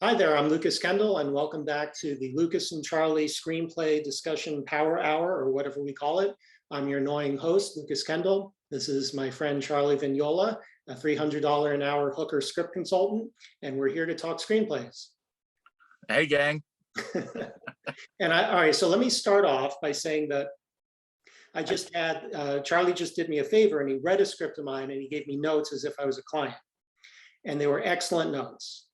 Hi there, I'm Lucas Kendall, and welcome back to the Lucas and Charlie Screenplay Discussion Power Hour, or whatever we call it. I'm your annoying host, Lucas Kendall. This is my friend Charlie Vignola, a $300 an hour hooker script consultant, and we're here to talk screenplays. Hey, gang. All right, so let me start off by saying that I just had, Charlie just did me a favor, and he read a script of mine, and he gave me notes as if I was a client. And they were excellent notes.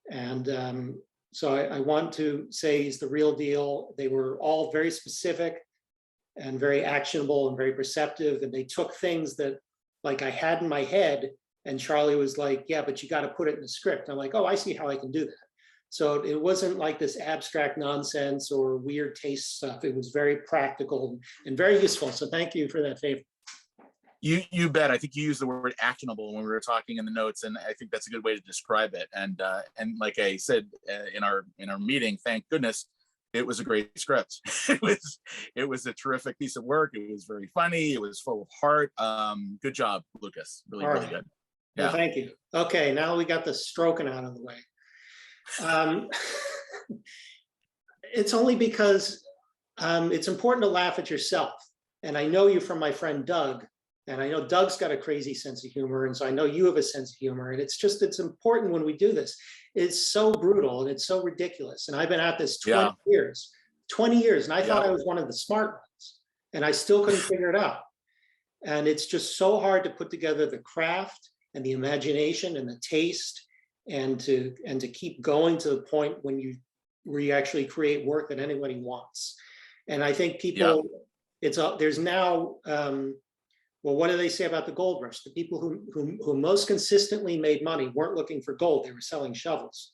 And so I want to say he's the real deal. They were all very specific and very actionable and very perceptive. And they took things that like I had in my head, and Charlie was like, yeah, but you got to put it in the script. I'm like, oh, I see how I can do that. So it wasn't like this abstract nonsense or weird taste stuff. It was very practical and very useful. So thank you for that favor. You bet. I think you used the word actionable when we were talking in the notes, and I think that's a good way to describe it. And like I said in our meeting, thank goodness it was a great script. it was a terrific piece of work. It was very funny. It was full of heart. Good job, Lucas. Really good. Yeah. Well, thank you. Okay, now we got the stroking out of the way. It's only because it's important to laugh at yourself. And I know you from my friend Doug. And I know Doug's got a crazy sense of humor. And so I know you have a sense of humor. And it's important when we do this. It's so brutal and it's so ridiculous. And I've been at this 20 years. And I thought I was one of the smart ones. And I still couldn't figure it out. And it's just so hard to put together the craft and the imagination and the taste and to keep going to the point where you actually create work that anybody wants. And I think people, there's now, well, what do they say about the gold rush? The people who most consistently made money weren't looking for gold; they were selling shovels.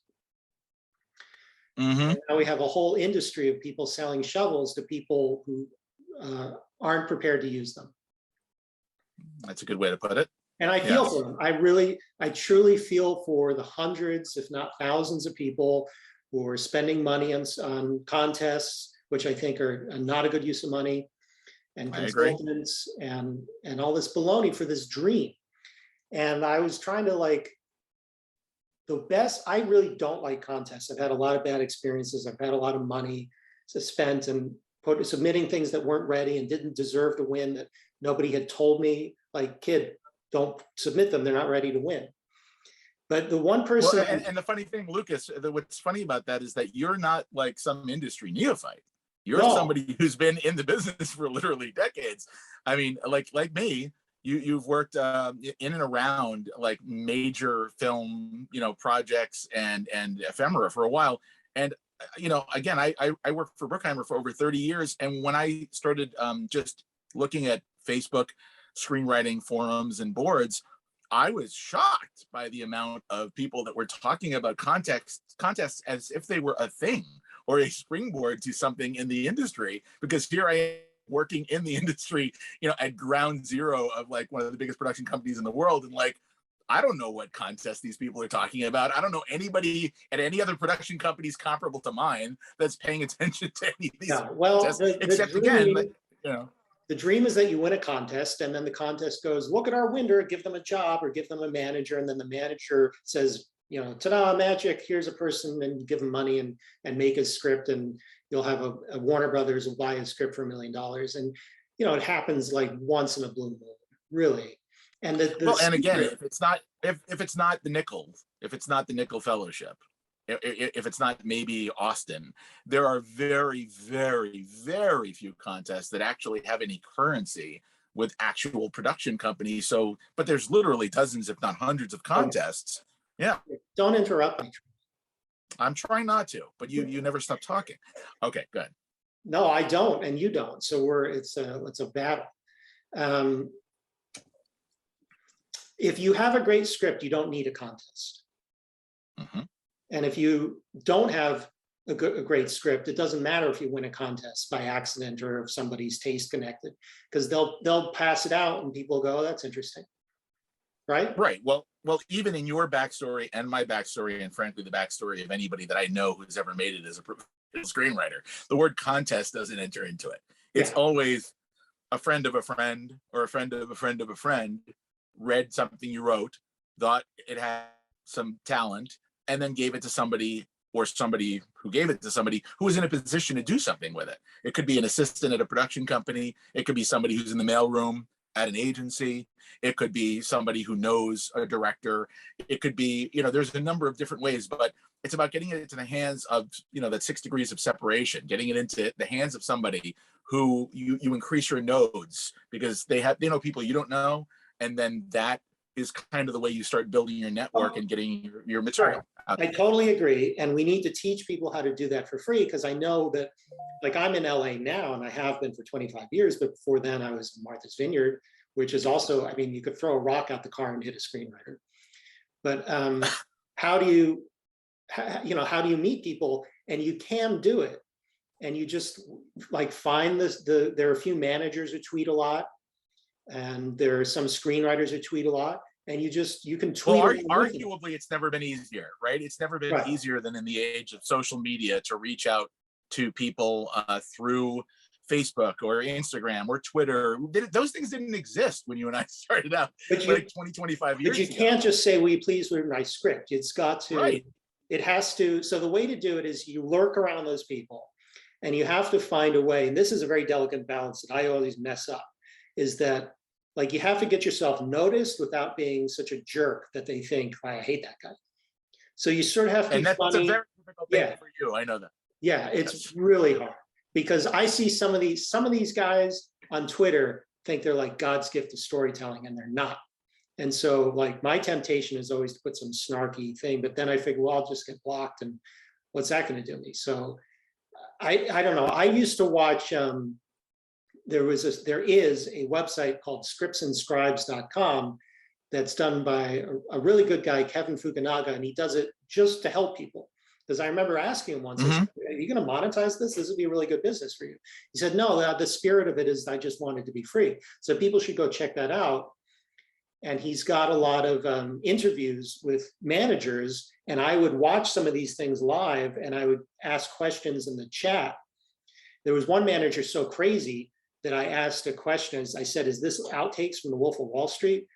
And now we have a whole industry of people selling shovels to people who aren't prepared to use them. That's a good way to put it. And I feel for them. I truly feel for the hundreds, if not thousands, of people who are spending money on contests, which I think are not a good use of money, and consultants and all this baloney for this dream. And I was trying to I really don't like contests. I've had a lot of bad experiences. I've had a lot of money spent and submitting things that weren't ready and didn't deserve to win, that nobody had told me, like, kid, don't submit them. They're not ready to win. But the one person. Well, and the funny thing, Lucas, what's funny about that is that you're not like some industry neophyte. You're somebody who's been in the business for literally decades. I mean, like me, you've worked in and around like major film, projects and ephemera for a while. And, again, I worked for Bruckheimer for over 30 years. And when I started just looking at Facebook screenwriting forums and boards, I was shocked by the amount of people that were talking about contests as if they were a thing or a springboard to something in the industry, because here I am working in the industry, at ground zero of like one of the biggest production companies in the world. And like, I don't know what contest these people are talking about. I don't know anybody at any other production companies comparable to mine that's paying attention to any of these contests, except again, the dream is that you win a contest, and then the contest goes, look at our winner, give them a job or give them a manager. And then the manager says, ta-da, magic, here's a person, and give them money and make a script, and you'll have a Warner Brothers will buy a script for $1 million. And, it happens like once in a blue moon, really. And and again, if it's not the Nickel Fellowship, if it's not maybe Austin, there are very, very, very few contests that actually have any currency with actual production companies. So, but there's literally dozens, if not hundreds of contests. Yeah. Don't interrupt me. I'm trying not to, but you never stop talking. Okay, good. No, I don't, and you don't. So it's a battle. If you have a great script, you don't need a contest. And if you don't have a great script, it doesn't matter if you win a contest by accident or if somebody's taste connected, because they'll pass it out and people go, oh, that's interesting. Right? Right. Well, even in your backstory and my backstory, and frankly, the backstory of anybody that I know who's ever made it as a screenwriter, the word contest doesn't enter into it. It's always a friend of a friend or a friend of a friend of a friend read something you wrote, thought it had some talent, and then gave it to somebody, or somebody who gave it to somebody who was in a position to do something with it. It could be an assistant at a production company. It could be somebody who's in the mailroom at an agency. It could be somebody who knows a director. It could be, there's a number of different ways, but it's about getting it into the hands of, that 6 degrees of separation, getting it into the hands of somebody who you increase your nodes, because they know people you don't know. And then that is kind of the way you start building your network and getting your material out I there. totally agree. And we need to teach people how to do that for free, because I know that, like, I'm in LA now and I have been for 25 years, but before then I was in Martha's Vineyard, which is also, I mean, you could throw a rock out the car and hit a screenwriter. But how do you meet people? And you can do it. And you just like find there are a few managers who tweet a lot, and there are some screenwriters who tweet a lot. And you can tweet. Well, arguably, it's never been easier, right? It's never been right. easier than in the age of social media to reach out to people through Facebook or Instagram or Twitter. Those things didn't exist when you and I started out, like 20, 25 years ago. But you can't just say, will you please read my script? It's got to, right. It has to. So the way to do it is you lurk around those people, and you have to find a way. And this is a very delicate balance that I always mess up, is that, like, you have to get yourself noticed without being such a jerk that they think, I hate that guy. So you sort of have to be that's funny. A very difficult thing for you. I know that. Yeah, it's really hard, because I see some of these guys on Twitter think they're like God's gift to storytelling, and they're not. And so, like, my temptation is always to put some snarky thing, but then I figure, well, I'll just get blocked, and what's that going to do me? So I don't know. I used to watch. There is a website called scriptsandscribes.com that's done by a really good guy, Kevin Fukunaga, and he does it just to help people. Because I remember asking him once, I said, are you going to monetize this? This would be a really good business for you. He said, no, the spirit of it is I just wanted to be free. So people should go check that out. And he's got a lot of interviews with managers, and I would watch some of these things live, and I would ask questions in the chat. There was one manager so crazy that I asked a question. I said, is this outtakes from The Wolf of Wall Street?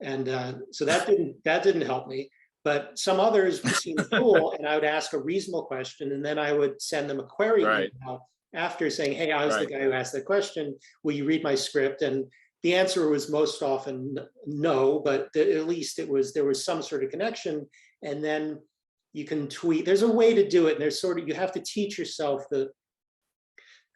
And so that didn't help me. But some others seemed cool, and I would ask a reasonable question, and then I would send them a query email after saying, hey, I was the guy who asked that question. Will you read my script? And the answer was most often no, but at least there was some sort of connection. And then you can tweet. There's a way to do it, and there's you have to teach yourself the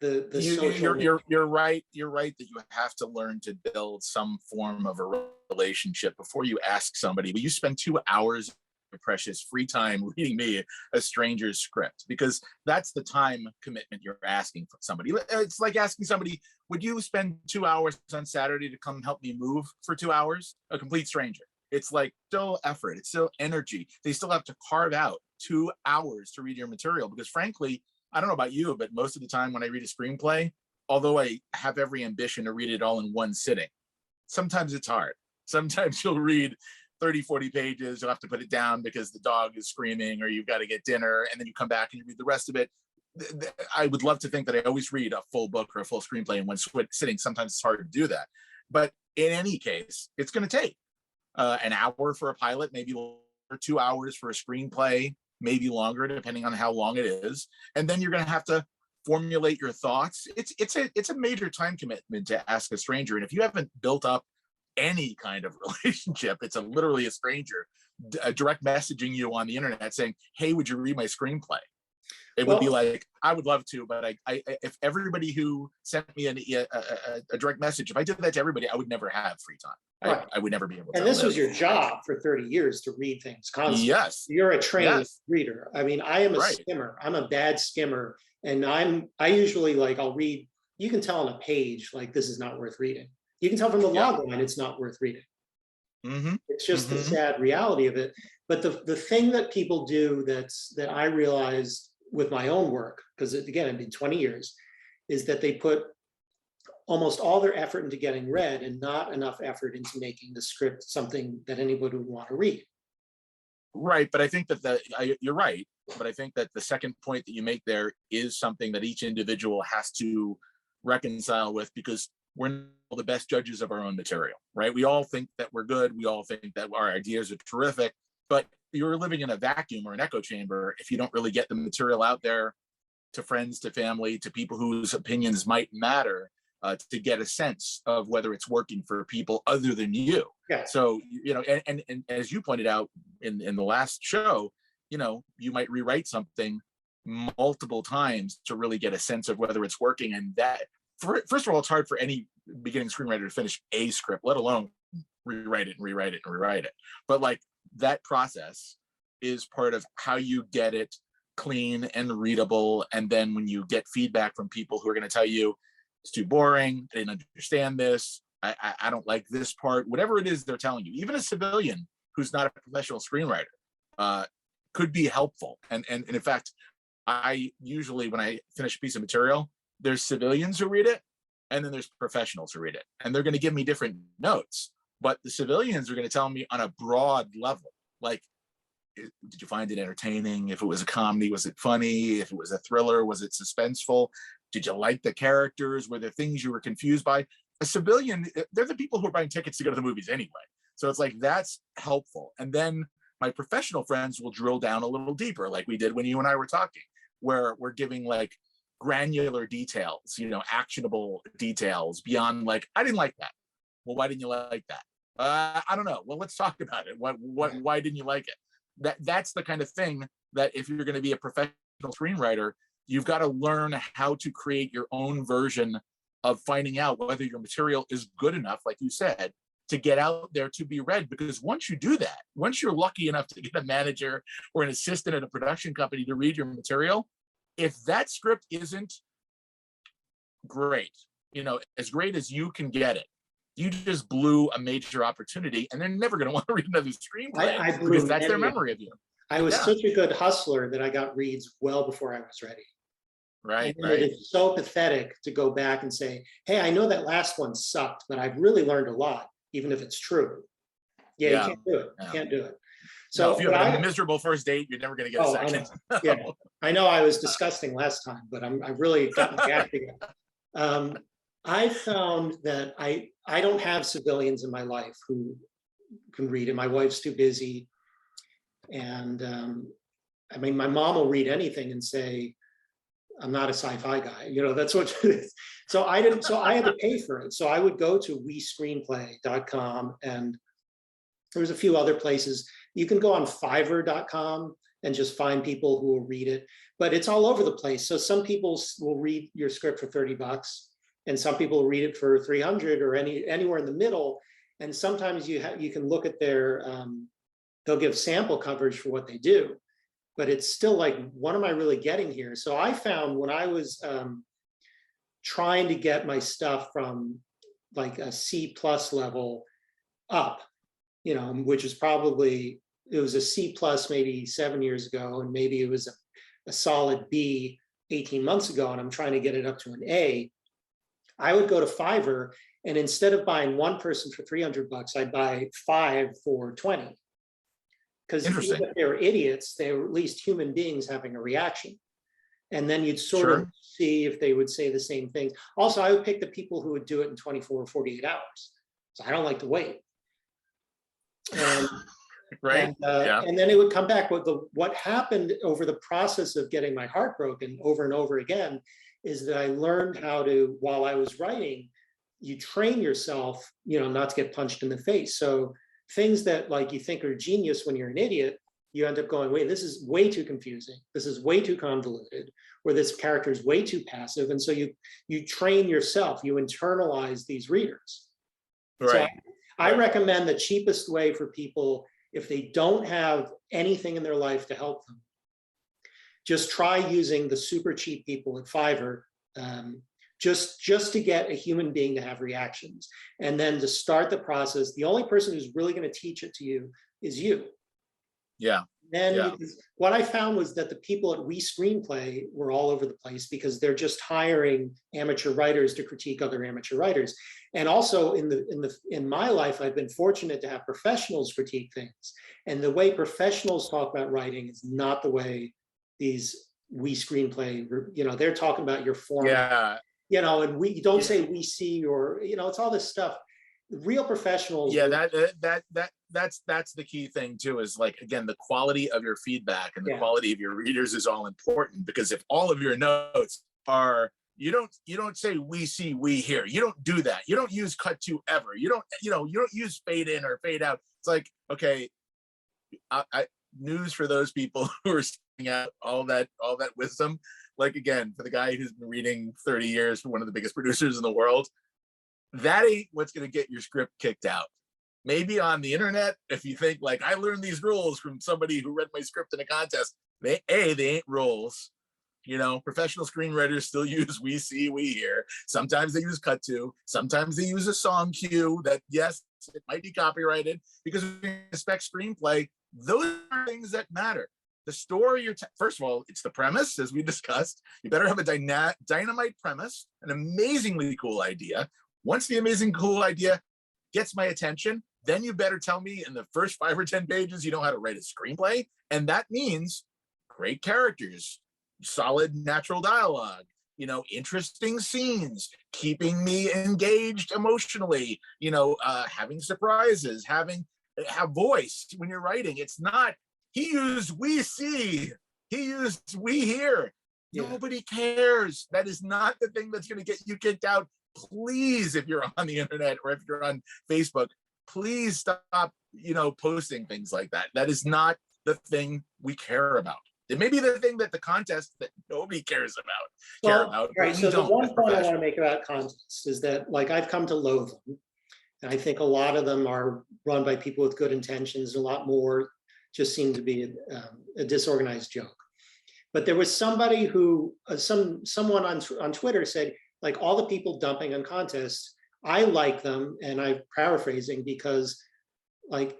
social. You're right that you have to learn to build some form of a relationship before you ask somebody, will you spend 2 hours of your precious free time reading me a stranger's script? Because that's the time commitment you're asking from somebody. It's like asking somebody, would you spend 2 hours on Saturday to come help me move for 2 hours? A complete stranger. It's like still effort, it's still energy. They still have to carve out 2 hours to read your material, because frankly, I don't know about you, but most of the time when I read a screenplay, although I have every ambition to read it all in one sitting, sometimes it's hard. Sometimes you'll read 30, 40 pages, you'll have to put it down because the dog is screaming, or you've got to get dinner, and then you come back and you read the rest of it. I would love to think that I always read a full book or a full screenplay in one sitting. Sometimes it's hard to do that. But in any case, it's going to take an hour for a pilot, maybe 2 hours for a screenplay, maybe longer, depending on how long it is. And then you're going to have to formulate your thoughts. It's a major time commitment to ask a stranger. And if you haven't built up any kind of relationship, it's literally a stranger direct messaging you on the internet saying, hey, would you read my screenplay? It would be like, I would love to, but if everybody who sent me a direct message, if I did that to everybody, I would never have free time. Right. I would never be able to. And this was your job for 30 years to read things constantly. Yes. You're a trained reader. I mean, I am a skimmer. I'm a bad skimmer. And I usually, like, I'll read, you can tell on a page, like, this is not worth reading. You can tell from the log line, it's not worth reading. It's just the sad reality of it. But the thing that people do that I realized with my own work, because again, it's been 20 years, is that they put almost all their effort into getting read and not enough effort into making the script something that anybody would want to read. Right, but I think that you're right, but I think that the second point that you make there is something that each individual has to reconcile with, because we're not the best judges of our own material, right? We all think that we're good. We all think that our ideas are terrific, but you're living in a vacuum or an echo chamber if you don't really get the material out there to friends, to family, to people whose opinions might matter, to get a sense of whether it's working for people other than you. Yeah. So, and as you pointed out in the last show, you might rewrite something multiple times to really get a sense of whether it's working. And that, first of all, it's hard for any beginning screenwriter to finish a script, let alone rewrite it and rewrite it and rewrite it. But like that process is part of how you get it clean and readable. And then when you get feedback from people who are going to tell you it's too boring, I didn't understand this, I don't like this part, whatever it is they're telling you, even a civilian who's not a professional screenwriter could be helpful. And in fact, I usually, when I finish a piece of material, there's civilians who read it, and then there's professionals who read it, and they're going to give me different notes. But the civilians are going to tell me on a broad level, like, did you find it entertaining? If it was a comedy, was it funny? If it was a thriller, was it suspenseful? Did you like the characters? Were there things you were confused by? A civilian, they're the people who are buying tickets to go to the movies anyway. So it's like, that's helpful. And then my professional friends will drill down a little deeper, like we did when you and I were talking, where we're giving like granular details, actionable details beyond like, I didn't like that. Well, why didn't you like that? I don't know. Well, let's talk about it. Why didn't you like it? That's the kind of thing that if you're going to be a professional screenwriter, you've got to learn how to create your own version of finding out whether your material is good enough, like you said, to get out there to be read. Because once you do that, once you're lucky enough to get a manager or an assistant at a production company to read your material, if that script isn't great, as great as you can get it, you just blew a major opportunity, and they're never going to want to read another screenplay because that's their memory of you. I was such a good hustler that I got reads well before I was ready. Right. It is so pathetic to go back and say, hey, I know that last one sucked, but I've really learned a lot, even if it's true. You can't do it. You can't do it. So no, if you have a miserable first date, you're never going to get a second. I know I was disgusting last time, but I've really gotten my act together. I found that I don't have civilians in my life who can read it. My wife's too busy. And my mom will read anything and say, I'm not a sci-fi guy. That's what it is. So I had to pay for it. So I would go to WeScreenplay.com, and there was a few other places. You can go on Fiverr.com and just find people who will read it, but it's all over the place. So some people will read your script for $30, and some people will read it for 300 or anywhere in the middle. And sometimes you can look at their, they'll give sample coverage for what they do, but it's still like, what am I really getting here? So I found when I was trying to get my stuff from like a C+ level up, which is probably, it was a C+ maybe 7 years ago, and maybe it was a solid B 18 months ago, and I'm trying to get it up to an A. I would go to Fiverr, and instead of buying one person for $300, I'd buy 5 for 20. Because even if they were idiots, they were at least human beings having a reaction. And then you'd sort of see if they would say the same things. Also, I would pick the people who would do it in 24 or 48 hours. So I don't like to wait. And, and then it would come back. What happened over the process of getting my heart broken over and over again is that I learned how to, while I was writing, you train yourself, not to get punched in the face. So things that like you think are genius when you're an idiot, you end up going, wait, this is way too confusing. This is way too convoluted, or this character is way too passive. And so you train yourself, you internalize these readers. Right. So I recommend the cheapest way for people, if they don't have anything in their life to help them, just try using the super cheap people at Fiverr, just to get a human being to have reactions. And then to start the process, the only person who's really going to teach it to you is you. Yeah. Then what I found was that the people at WeScreenplay were all over the place because they're just hiring amateur writers to critique other amateur writers. And also in my life, I've been fortunate to have professionals critique things. And the way professionals talk about writing is not the way these WeScreenplay, they're talking about your format. And we don't say we see, or, it's all this stuff. real professionals. Yeah, that's the key thing too, is like, again, the quality of your feedback and the quality of your readers is all important, because if all of your notes are, you don't say we see, we hear, you don't do that, you don't use cut to ever, you don't use fade in or fade out. It's like, okay, I news for those people who are seeing out all that wisdom. Like, again, for the guy who's been reading 30 years for one of the biggest producers in the world, that ain't what's going to get your script kicked out. Maybe on the internet, if you think like, I learned these rules from somebody who read my script in a contest, they ain't rules. Professional screenwriters still use we see, we hear. Sometimes they use cut to, sometimes they use a song cue that, yes, it might be copyrighted, because when you expect screenplay, those are things that matter. The story first of all, it's the premise, as we discussed. You better have a dynamite premise, an amazingly cool idea. Once the amazing cool idea gets my attention, then you better tell me in the first 5 or 10 pages you know how to write a screenplay. And that means great characters, solid natural dialogue, interesting scenes, keeping me engaged emotionally, having surprises, have voice when you're writing. It's not, he used we see, he used we hear. Yeah. Nobody cares. That is not the thing that's going to get you kicked out. Please, if you're on the internet or if you're on Facebook, please stop, posting things like that. That is not the thing we care about. It may be the thing that the contest that nobody cares about. Right. So the one point I want to make about contests is that, like, I've come to loathe them, and I think a lot of them are run by people with good intentions. A lot more just seem to be a disorganized joke. But there was somebody who, someone on Twitter said, like, all the people dumping on contests, I like them, and I'm paraphrasing, because, like,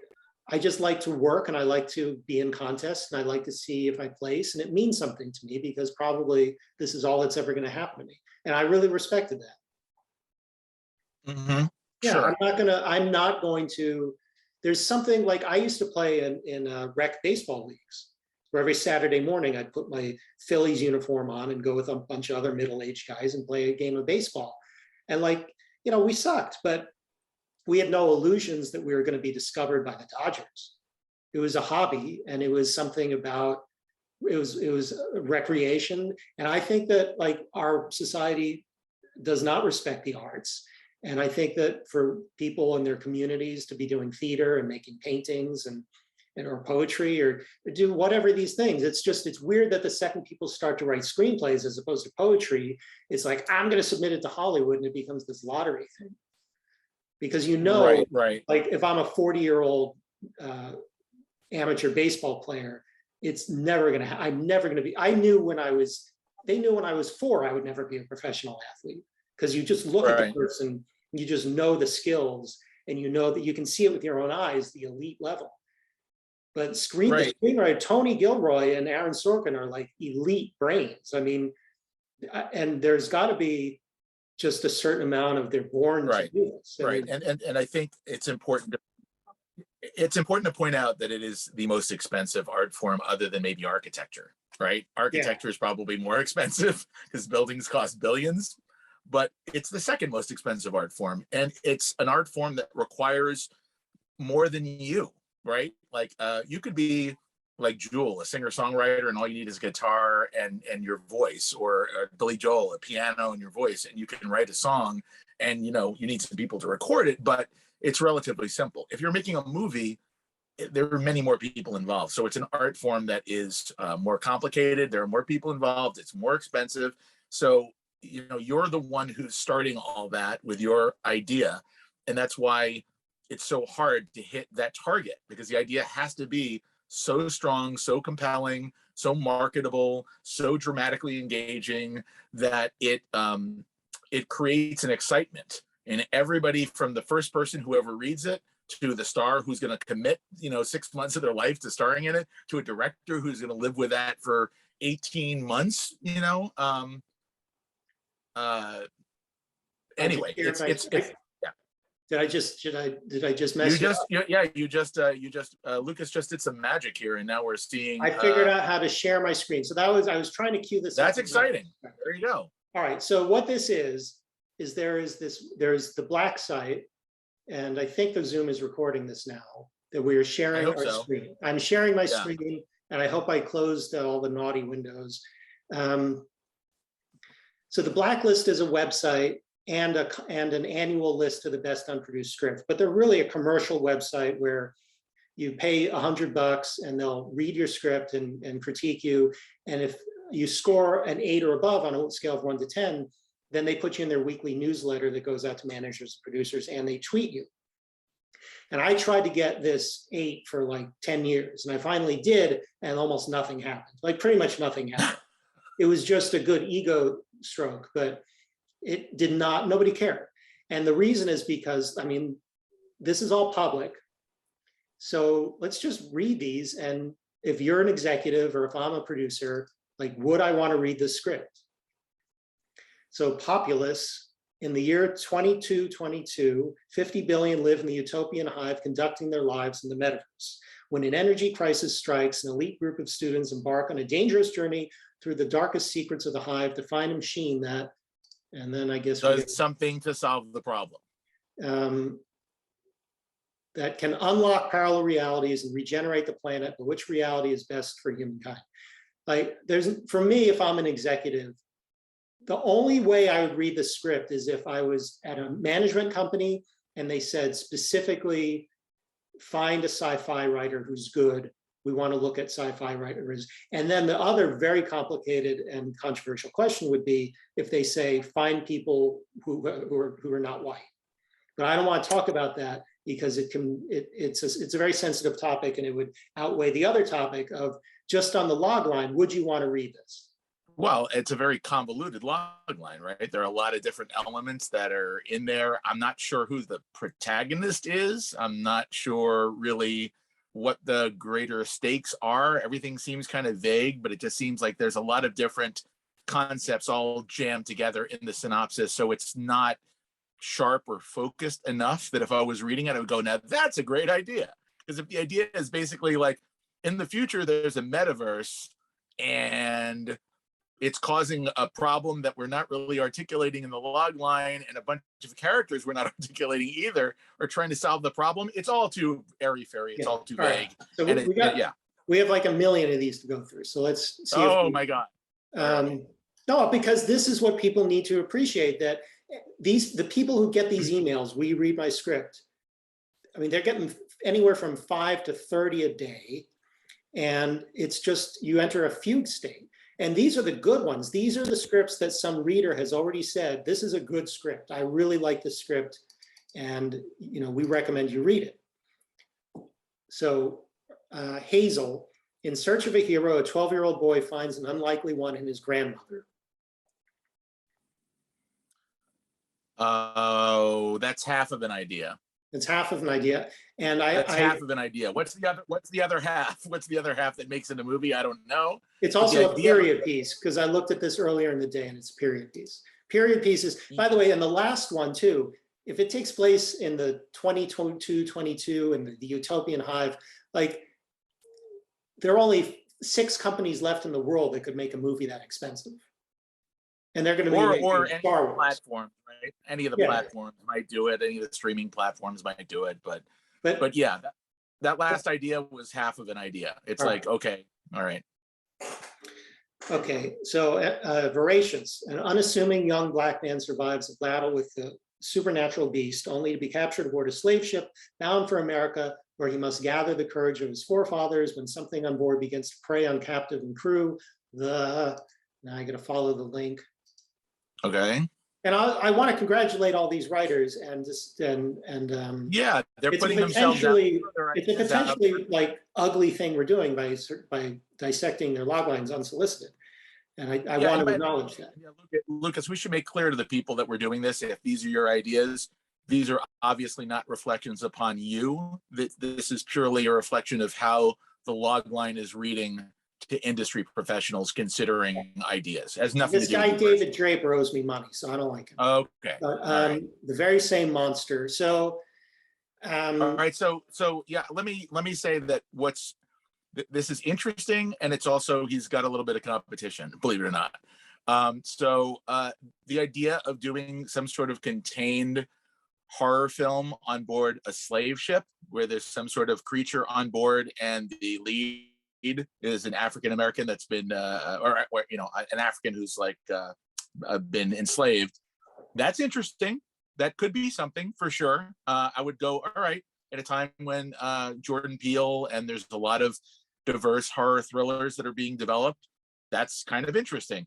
I just like to work and I like to be in contests and I like to see if I place, and it means something to me because probably this is all that's ever going to happen to me. And I really respected that. Mm-hmm. Yeah, sure. I'm not going to, there's something like, I used to play in rec baseball leagues, where every Saturday morning I'd put my Phillies uniform on and go with a bunch of other middle-aged guys and play a game of baseball. And, like, we sucked, but we had no illusions that we were going to be discovered by the Dodgers. It was a hobby, and it was something about, it was recreation. And I think that, like, our society does not respect the arts. And I think that for people in their communities to be doing theater and making paintings and or poetry or do whatever these things, it's weird that the second people start to write screenplays as opposed to poetry, it's like, I'm going to submit it to Hollywood, and it becomes this lottery thing. Because right. Like, if I'm a 40-year-old amateur baseball player, it's never going to, I'm never going to be, they knew when I was 4, I would never be a professional athlete, because you just look at the person, you just know the skills, and you know that you can see it with your own eyes, the elite level. But the screenwriter, Tony Gilroy and Aaron Sorkin are like elite brains. I mean, and there's got to be just a certain amount of they're born to do this. And I think it's important to point out that it is the most expensive art form other than maybe architecture, right? Architecture is probably more expensive because buildings cost billions, but it's the second most expensive art form. And it's an art form that requires more than you, right? Like, you could be like Jewel, a singer-songwriter, and all you need is guitar and your voice, or Billy Joel, a piano and your voice, and you can write a song, and you need some people to record it, but it's relatively simple. If you're making a movie, there are many more people involved. So it's an art form that is more complicated. There are more people involved. It's more expensive. So, you're the one who's starting all that with your idea. And that's why it's so hard to hit that target, because the idea has to be so strong, so compelling, so marketable, so dramatically engaging that it creates an excitement in everybody, from the first person whoever reads it to the star who's going to commit 6 months of their life to starring in it, to a director who's going to live with that for 18 months. Anyway, Did I just mess you up? Lucas just did some magic here, and now we're seeing. I figured out how to share my screen. So I was trying to cue this. That's exciting. There you go. All right. So what this is there's the black site, and I think the Zoom is recording this now, that we are sharing our screen. I'm sharing my screen, and I hope I closed all the naughty windows. So the Blacklist is a website and an annual list of the best unproduced scripts, but they're really a commercial website where you pay $100 and they'll read your script and critique you. And if you score an 8 or above on a scale of 1 to 10, then they put you in their weekly newsletter that goes out to managers and producers, and they tweet you. And I tried to get this 8 for like 10 years, and I finally did, and almost nothing happened. Like pretty much nothing happened. It was just a good ego stroke, but it did not, nobody cared. And the reason is because, I mean, this is all public. So let's just read these. And if you're an executive or if I'm a producer, like, would I want to read the script? So Populous, in the year 2222, 50 billion live in the utopian hive, conducting their lives in the metaverse. When an energy crisis strikes, an elite group of students embark on a dangerous journey through the darkest secrets of the hive to find a machine that, and then I guess does something to solve the problem. That can unlock parallel realities and regenerate the planet, but which reality is best for humankind? Like, for me, if I'm an executive, the only way I would read the script is if I was at a management company and they said specifically, find a sci-fi writer who's good. We want to look at sci-fi writers. And then the other very complicated and controversial question would be if they say, find people who are not white. But I don't want to talk about that because it's a very sensitive topic, and it would outweigh the other topic of just on the log line, would you want to read this? Well, it's a very convoluted log line, right? There are a lot of different elements that are in there. I'm not sure who the protagonist is. I'm not sure really what the greater stakes are. Everything seems kind of vague, but it just seems like there's a lot of different concepts all jammed together in the synopsis. So it's not sharp or focused enough that if I was reading it, I would go, now that's a great idea. Because if the idea is basically like, in the future, there's a metaverse and it's causing a problem that we're not really articulating in the log line, and a bunch of characters we're not articulating either are trying to solve the problem. It's all too airy-fairy. It's all too vague. So we have like a million of these to go through. So let's see. Oh my God. No, because this is what people need to appreciate, that the people who get these emails, we read my script. I mean, they're getting anywhere from 5 to 30 a day. And it's just, you enter a fugue state. And these are the good ones. These are the scripts that some reader has already said, this is a good script. I really like the script. And, you know, we recommend you read it. So Hazel, in search of a hero, a 12-year-old boy finds an unlikely one in his grandmother. Oh, that's half of an idea. It's half of an idea. And that's half of an idea. What's the other half? What's the other half that makes it a movie? I don't know. It's also a period piece, because I looked at this earlier in the day, and it's a period piece. Period pieces, by the way, and the last one too, if it takes place in the 2022 and the utopian hive, like, there are only 6 companies left in the world that could make a movie that expensive. And they're going to be or any platform, right? Any of the platforms might do it. Any of the streaming platforms might do it. But yeah, that last idea was half of an idea. It's like, okay, all right. Okay, so voracious, an unassuming young black man survives a battle with the supernatural beast, only to be captured aboard a slave ship bound for America, where he must gather the courage of his forefathers when something on board begins to prey on captive and crew. Now I got to follow the link. Okay. And I want to congratulate all these writers and yeah, they're putting themselves out. It's a potentially like ugly thing we're doing by dissecting their log lines unsolicited. And I want to acknowledge that. Yeah, Lucas, we should make clear to the people that we're doing this. If these are your ideas, these are obviously not reflections upon you. This is purely a reflection of how the log line is reading to industry professionals considering ideas. Has nothing to do with David Draper owes me money, so I don't like him. Okay. But, the very same monster. So all right. So yeah, let me say that this is interesting, and it's also, he's got a little bit of competition, believe it or not. The idea of doing some sort of contained horror film on board a slave ship where there's some sort of creature on board and the lead is an African American that's been or an African who's like been enslaved. That's interesting. That could be something for sure. I would go, all right, at a time when Jordan Peele and there's a lot of diverse horror thrillers that are being developed. That's kind of interesting.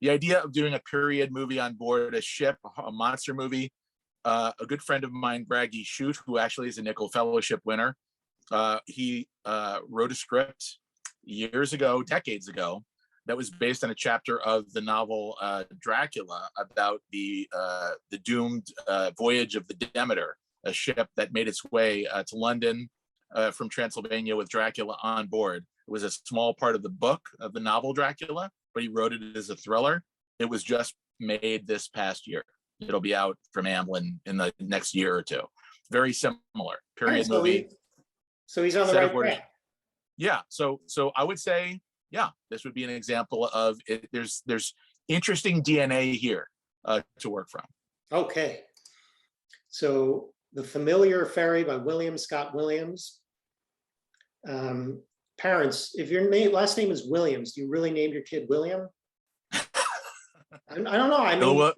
The idea of doing a period movie on board a ship, a monster movie. A good friend of mine, Braggy Shute, who actually is a Nickel Fellowship winner, he wrote a script years ago, decades ago, that was based on a chapter of the novel Dracula about the doomed voyage of the Demeter, a ship that made its way to London from Transylvania with Dracula on board. It was a small part of the book of the novel Dracula, but he wrote it as a thriller. It was just made this past year. It'll be out from Amblin in the next year or two. Very similar period movie. So he's on the right track. Yeah. So I would say, yeah, this would be an example of it. There's interesting DNA here to work from. Okay. So The Familiar Fairy by William Scott Williams. Parents, if your last name is Williams, do you really name your kid William? I don't know. I mean,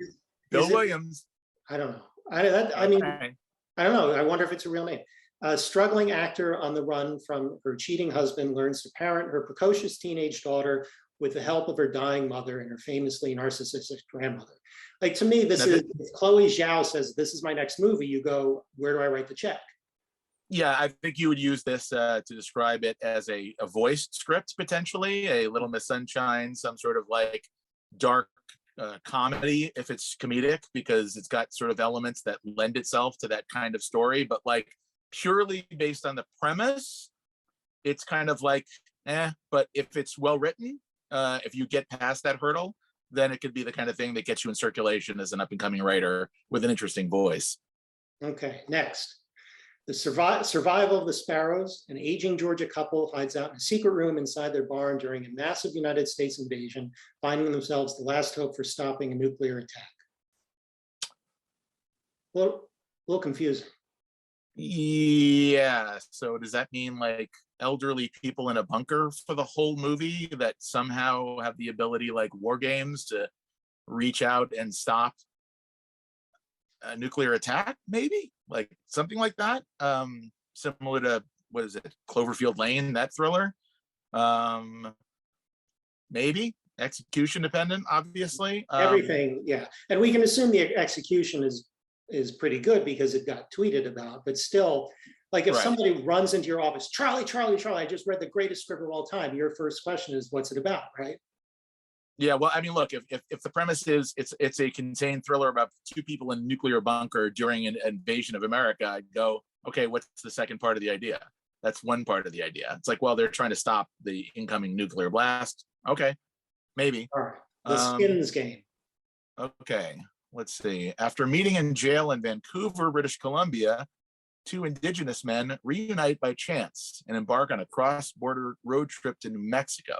Bill Williams. I don't know. I don't know. I wonder if it's a real name. A struggling actor on the run from her cheating husband learns to parent her precocious teenage daughter with the help of her dying mother and her famously narcissistic grandmother. Like, to me, this is, if Chloe Zhao says, this is my next movie, you go, where do I write the check? Yeah, I think you would use this to describe it as a voiced script, potentially, a Little Miss Sunshine, some sort of like dark comedy if it's comedic, because it's got sort of elements that lend itself to that kind of story. But like purely based on the premise, it's kind of like, but if it's well written, if you get past that hurdle, then it could be the kind of thing that gets you in circulation as an up and coming writer with an interesting voice. Okay, next. The survival of the Sparrows. An aging Georgia couple hides out in a secret room inside their barn during a massive United States invasion, finding themselves the last hope for stopping a nuclear attack. Well, a little confusing. Yeah, so does that mean like elderly people in a bunker for the whole movie that somehow have the ability, like War Games, to reach out and stop a nuclear attack, maybe like something like that, similar to, what is it, Cloverfield Lane, that thriller? Maybe execution dependent, obviously. Everything, yeah, and we can assume the execution is pretty good because it got tweeted about, but still, like if somebody runs into your office, Charlie, I just read the greatest script of all time, your first question is, what's it about, right? Yeah, well, I mean, look, if the premise is it's a contained thriller about two people in a nuclear bunker during an invasion of America, I'd go, okay, what's the second part of the idea? That's one part of the idea. It's like, well, they're trying to stop the incoming nuclear blast. Okay, maybe. All right. The Skins Game. Okay, let's see. After meeting in jail in Vancouver, British Columbia, two Indigenous men reunite by chance and embark on a cross-border road trip to New Mexico.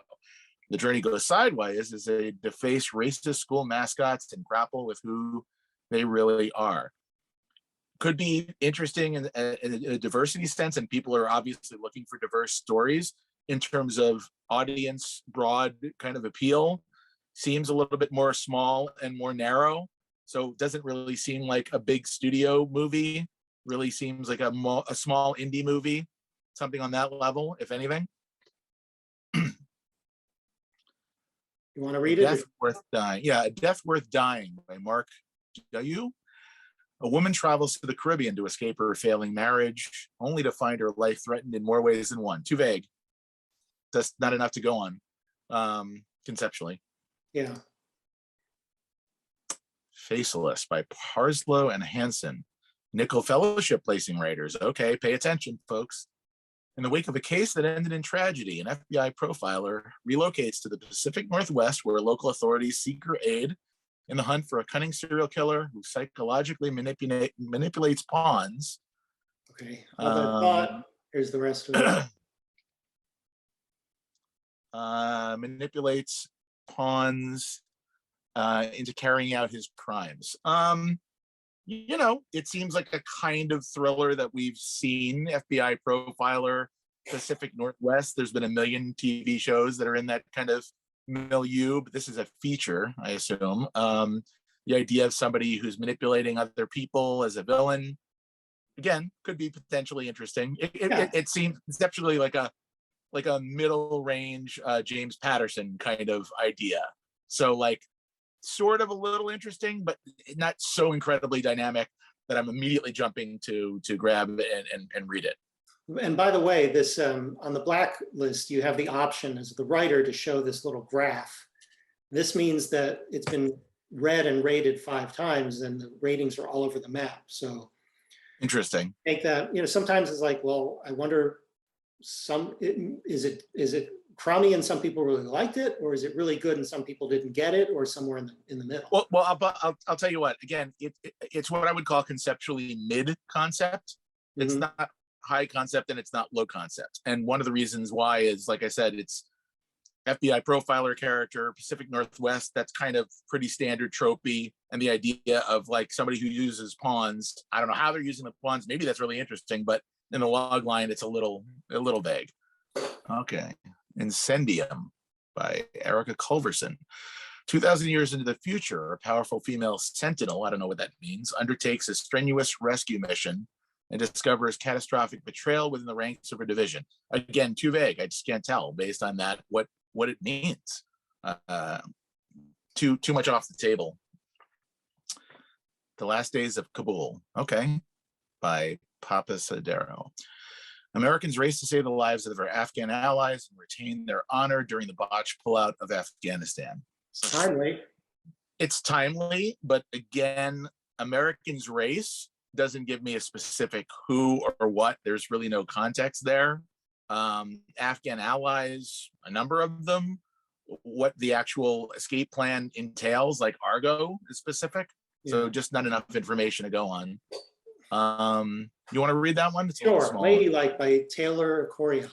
The journey goes sideways as they deface racist school mascots and grapple with who they really are. Could be interesting in a diversity sense, and people are obviously looking for diverse stories. In terms of audience, broad kind of appeal, seems a little bit more small and more narrow. So it doesn't really seem like a big studio movie. Really seems like a small indie movie, something on that level, if anything. You want to read it? Death Worth Dying. Yeah, A Death Worth Dying by Mark W. A woman travels to the Caribbean to escape her failing marriage, only to find her life threatened in more ways than one. Too vague. That's not enough to go on, conceptually. Yeah. Faceless by Parslow and Hansen. Nickel Fellowship placing writers. Okay, pay attention, folks. In the wake of a case that ended in tragedy, an FBI profiler relocates to the Pacific Northwest where local authorities seek her aid in the hunt for a cunning serial killer who psychologically manipulates pawns. Okay, hold that thought. Here's the rest of it. Manipulates pawns into carrying out his crimes. you know, it seems like a kind of thriller that we've seen. FBI profiler, Pacific Northwest. There's been a million TV shows that are in that kind of milieu, but this is a feature, I assume. The idea of somebody who's manipulating other people as a villain, again, could be potentially interesting. It seems conceptually like a middle range James Patterson kind of idea. So like sort of a little interesting, but not so incredibly dynamic that I'm immediately jumping to grab and read it. And by the way, this on the Blacklist, you have the option as the writer to show this little graph. This means that it's been read and rated 5 times, and the ratings are all over the map. So interesting. Take that, you know, sometimes it's like, well, I wonder, is it crummy and some people really liked it, or is it really good and some people didn't get it, or somewhere in the middle? Well, I'll tell you what. Again, it's what I would call conceptually mid concept. It's not high concept and it's not low concept. And one of the reasons why is, like I said, it's FBI profiler character, Pacific Northwest. That's kind of pretty standard tropey. And the idea of like somebody who uses pawns. I don't know how they're using the pawns. Maybe that's really interesting, but in the log line, it's a little vague. Okay. Incendium by Erica Culverson. 2,000 years into the future, a powerful female sentinel, I don't know what that means, undertakes a strenuous rescue mission and discovers catastrophic betrayal within the ranks of her division. Again, too vague. I just can't tell based on that what it means. Too much off the table. The Last Days of Kabul. Okay. By Papa Sadero. Americans race to save the lives of their Afghan allies and retain their honor during the botched pullout of Afghanistan. It's timely. It's timely, but again, Americans race doesn't give me a specific who or what. There's really no context there. Afghan allies, a number of them, what the actual escape plan entails, like Argo is specific. Yeah. So just not enough information to go on. You want to read that one? Sure. Ladylike by Taylor Coryell.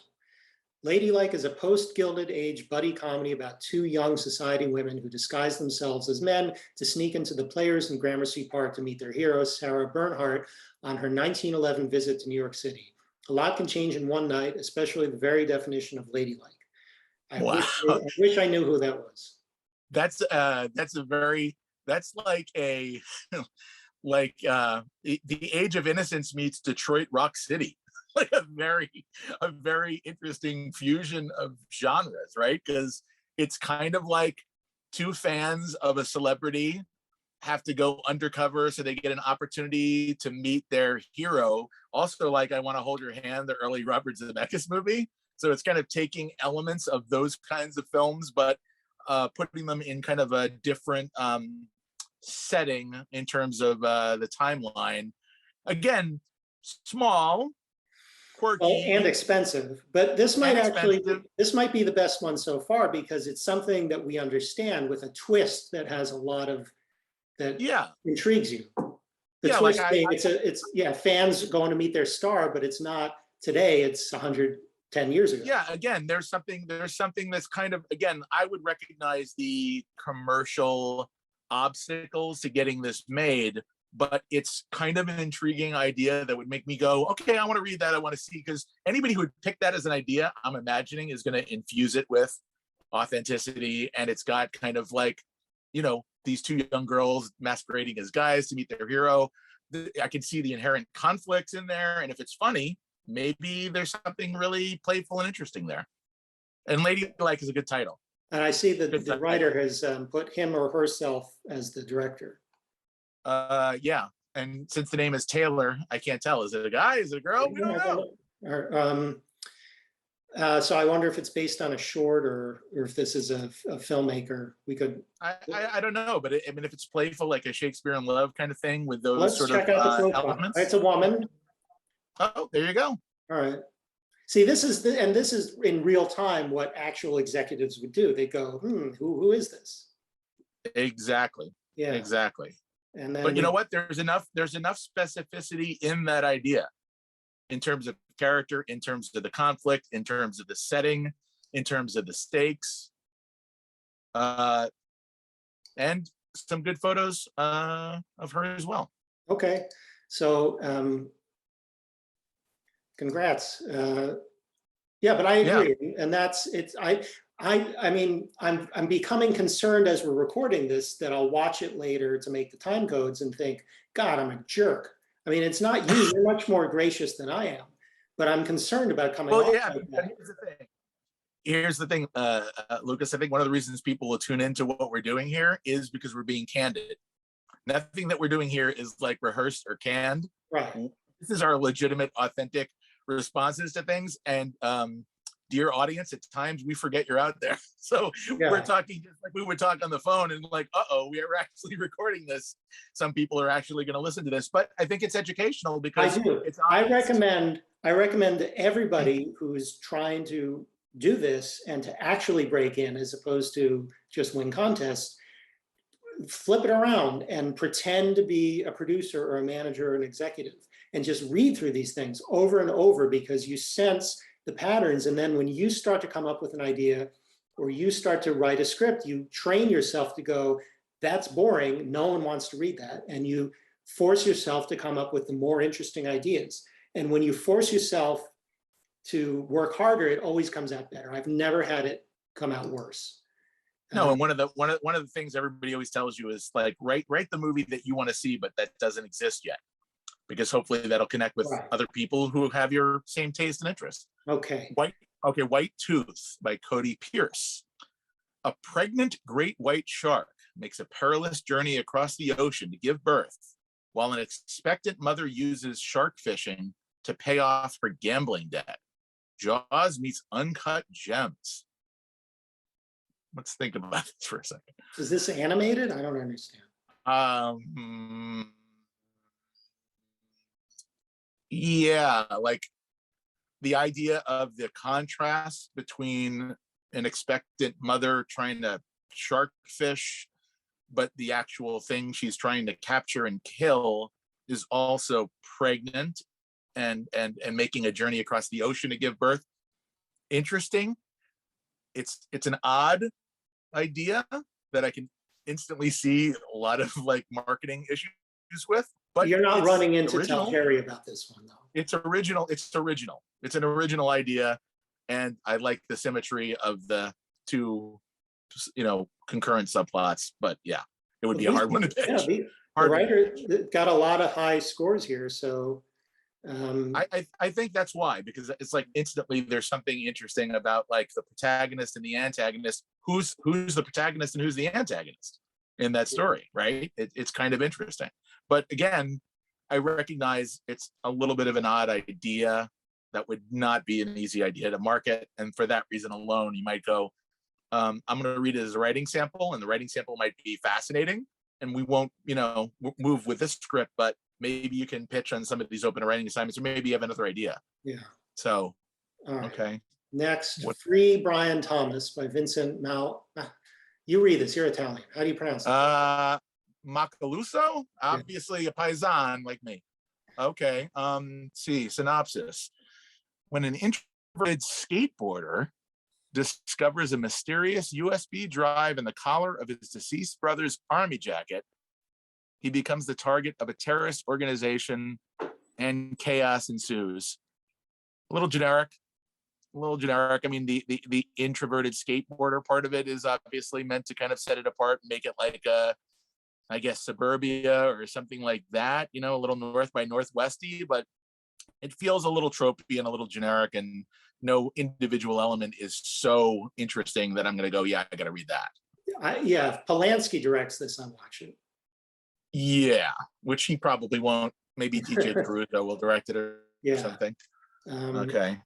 Ladylike is a post-Gilded Age buddy comedy about 2 young society women who disguise themselves as men to sneak into the Players in Gramercy Park to meet their hero, Sarah Bernhardt, on her 1911 visit to New York City. A lot can change in one night, especially the very definition of ladylike. I wish I knew who that was. That's like a like the Age of Innocence meets Detroit Rock City. Like a very interesting fusion of genres, right? Because it's kind of like 2 fans of a celebrity have to go undercover so they get an opportunity to meet their hero. Also, like I Want to Hold Your Hand, the early Robert Zemeckis movie. So it's kind of taking elements of those kinds of films, but putting them in kind of a different setting in terms of the timeline. Again, small, quirky, and expensive, but this might be the best one so far because it's something that we understand with a twist that has a lot of that intrigues you. The twist being it's fans going to meet their star, but it's not today, it's 110 years ago. Yeah, again, there's something that's kind of, again, I would recognize the commercial obstacles to getting this made, but it's kind of an intriguing idea that would make me go, okay, I want to read that. I want to see, because anybody who would pick that as an idea, I'm imagining is going to infuse it with authenticity. And it's got kind of like, you know, these 2 young girls masquerading as guys to meet their hero. I can see the inherent conflicts in there. And if it's funny, maybe there's something really playful and interesting there. And Ladylike is a good title. And I see that the writer has put him or herself as the director. Yeah, and since the name is Taylor, I can't tell. Is it a guy? Is it a girl? We don't know. So I wonder if it's based on a short or if this is a filmmaker. We could. I don't know, but I mean, if it's playful, like a Shakespeare in Love kind of thing with those Let's check out the profile. Elements. It's a woman. Oh, there you go. All right. See, this is in real time what actual executives would do. They go, who is this? Exactly. Yeah. Exactly. And then but you know what? There's enough specificity in that idea, in terms of character, in terms of the conflict, in terms of the setting, in terms of the stakes, and some good photos of her as well. Okay, so congrats. Yeah, but I Yeah. agree, and I mean, I'm becoming concerned as we're recording this that I'll watch it later to make the time codes and think, God, I'm a jerk. I mean, it's not you. You're much more gracious than I am, but I'm concerned about coming Well, off yeah, like but that. here's the thing, Lucas. I think one of the reasons people will tune into what we're doing here is because we're being candid. Nothing that we're doing here is like rehearsed or canned. Right. This is our legitimate, authentic responses to things. And dear audience, at times we forget you're out there. So Yeah. we're talking just like we would talk on the phone and like, we are actually recording this. Some people are actually going to listen to this, but I think it's educational because I do. it's honest. I recommend to everybody who's trying to do this and to actually break in as opposed to just win contests, flip it around and pretend to be a producer or a manager or an executive and just read through these things over and over because you sense the patterns. And then when you start to come up with an idea or you start to write a script, you train yourself to go, that's boring. No one wants to read that. And you force yourself to come up with the more interesting ideas. And when you force yourself to work harder, it always comes out better. I've never had it come out worse. No, and one of the things everybody always tells you is like write the movie that you want to see, but that doesn't exist yet, because hopefully that'll connect with other people who have your same taste and interest. Okay. White Tooth by Cody Pierce. A pregnant great white shark makes a perilous journey across the ocean to give birth, while an expectant mother uses shark fishing to pay off her gambling debt. Jaws meets Uncut Gems. Let's think about this for a second. Is this animated? I don't understand. Yeah, like the idea of the contrast between an expectant mother trying to shark fish, but the actual thing she's trying to capture and kill is also pregnant and making a journey across the ocean to give birth. Interesting. It's an odd idea that I can instantly see a lot of like marketing issues with, but you're not running in to original. tell Harry about this one though. It's original. It's an original idea, and I like the symmetry of the two, concurrent subplots. But yeah, it would be a hard one to pitch. Yeah, the writer got a lot of high scores here, so I think that's why, because it's like instantly there's something interesting about like the protagonist and the antagonist. Who's the protagonist and who's the antagonist in that story, right? It's kind of interesting. But again, I recognize it's a little bit of an odd idea that would not be an easy idea to market. And for that reason alone, you might go, I'm going to read it as a writing sample, and the writing sample might be fascinating. And we won't, move with this script, but maybe you can pitch on some of these open writing assignments, or maybe you have another idea. Yeah. So, right. Okay. Next, Free Brian Thomas by Vincent Mal. You read this, you're Italian. How do you pronounce it? Macaluso, obviously a paisan like me. Okay. See, synopsis. When an introverted skateboarder discovers a mysterious USB drive in the collar of his deceased brother's army jacket, he becomes the target of a terrorist organization and chaos ensues. A little generic. I mean, the introverted skateboarder part of it is obviously meant to kind of set it apart and make it like I guess suburbia or something like that, a little North by Northwesty, but it feels a little tropey and a little generic, and no individual element is so interesting that I'm going to go, yeah, I got to read that. If Polanski directs this, I'll watch it. Yeah, which he probably won't. Maybe TJ Caruso will direct it or something. Okay.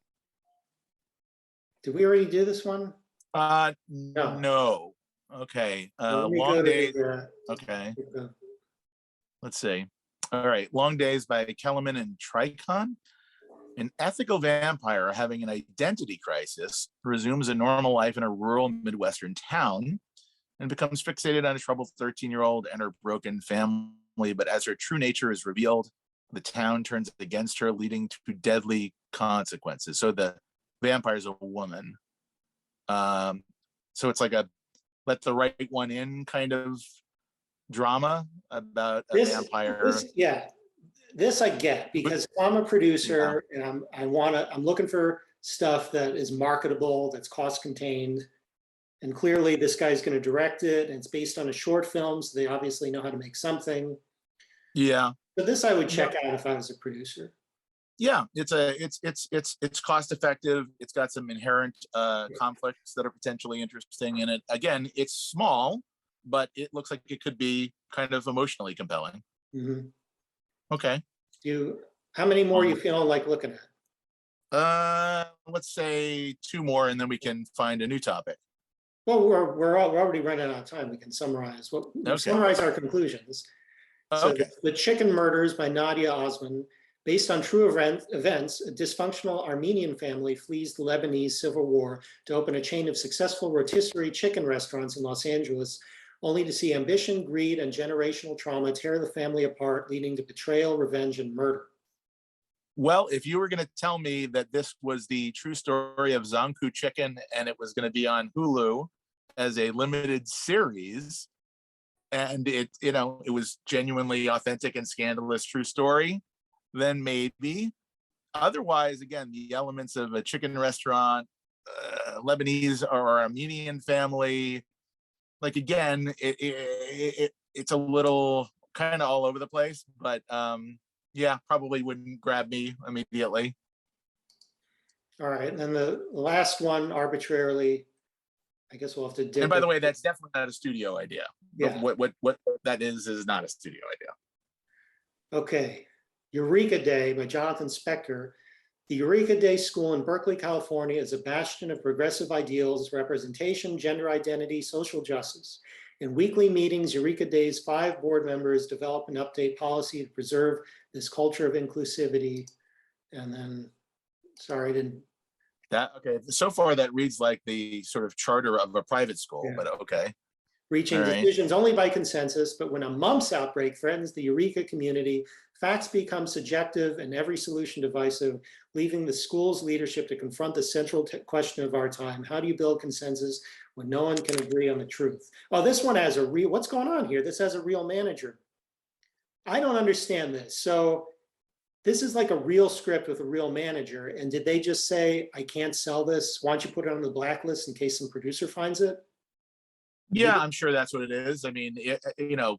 Did we already do this one? No. Okay. Long Days. Okay. Let's see. All right. Long Days by Kellerman and Tricon. An ethical vampire having an identity crisis resumes a normal life in a rural Midwestern town and becomes fixated on a troubled 13-year-old and her broken family. But as her true nature is revealed, the town turns against her, leading to deadly consequences. So the vampire is a woman. So it's like a let the right one in kind of drama about a This, vampire. yeah, this I get because I'm a producer and I'm looking for stuff that is marketable, that's cost contained. And clearly this guy's going to direct it and it's based on a short film. So they obviously know how to make something. Yeah. So this I would check out if I was a producer. Yeah, it's cost effective. It's got some inherent conflicts that are potentially interesting in it. Again, it's small, but it looks like it could be kind of emotionally compelling. Mm-hmm. Okay. How many more you feel like looking at? Let's say 2 more, and then we can find a new topic. Well, we're already running out of time. We can summarize summarize our conclusions. So okay. The Chicken Murders by Nadia Osman. Based on true events, a dysfunctional Armenian family flees the Lebanese civil war to open a chain of successful rotisserie chicken restaurants in Los Angeles, only to see ambition, greed, and generational trauma tear the family apart, leading to betrayal, revenge, and murder. Well, if you were going to tell me that this was the true story of Zanku Chicken and it was going to be on Hulu as a limited series, and it was genuinely authentic and scandalous true story, then maybe. Otherwise, again, the elements of a chicken restaurant, Lebanese or Armenian family, like, again, it's a little kind of all over the place, but yeah, probably wouldn't grab me immediately. All right, and then the last one, arbitrarily, I guess we'll have to dip. And by the way, that's definitely not a studio idea. Yeah. What that is not a studio idea. Okay. Eureka Day by Jonathan Spector. The Eureka Day School in Berkeley, California is a bastion of progressive ideals, representation, gender identity, social justice. In weekly meetings, Eureka Day's 5 board members develop and update policy to preserve this culture of inclusivity. And then, sorry, I didn't. Okay, so far that reads like the sort of charter of a private school, yeah. But okay. Reaching decisions only by consensus, but when a mumps outbreak threatens the Eureka community, facts become subjective and every solution divisive, leaving the school's leadership to confront the central question of our time. How do you build consensus when no one can agree on the truth? Oh, this one has what's going on here? This has a real manager. I don't understand this. So this is like a real script with a real manager. And did they just say, I can't sell this? Why don't you put it on the blacklist in case some producer finds it? Yeah, I'm sure that's what it is. I mean,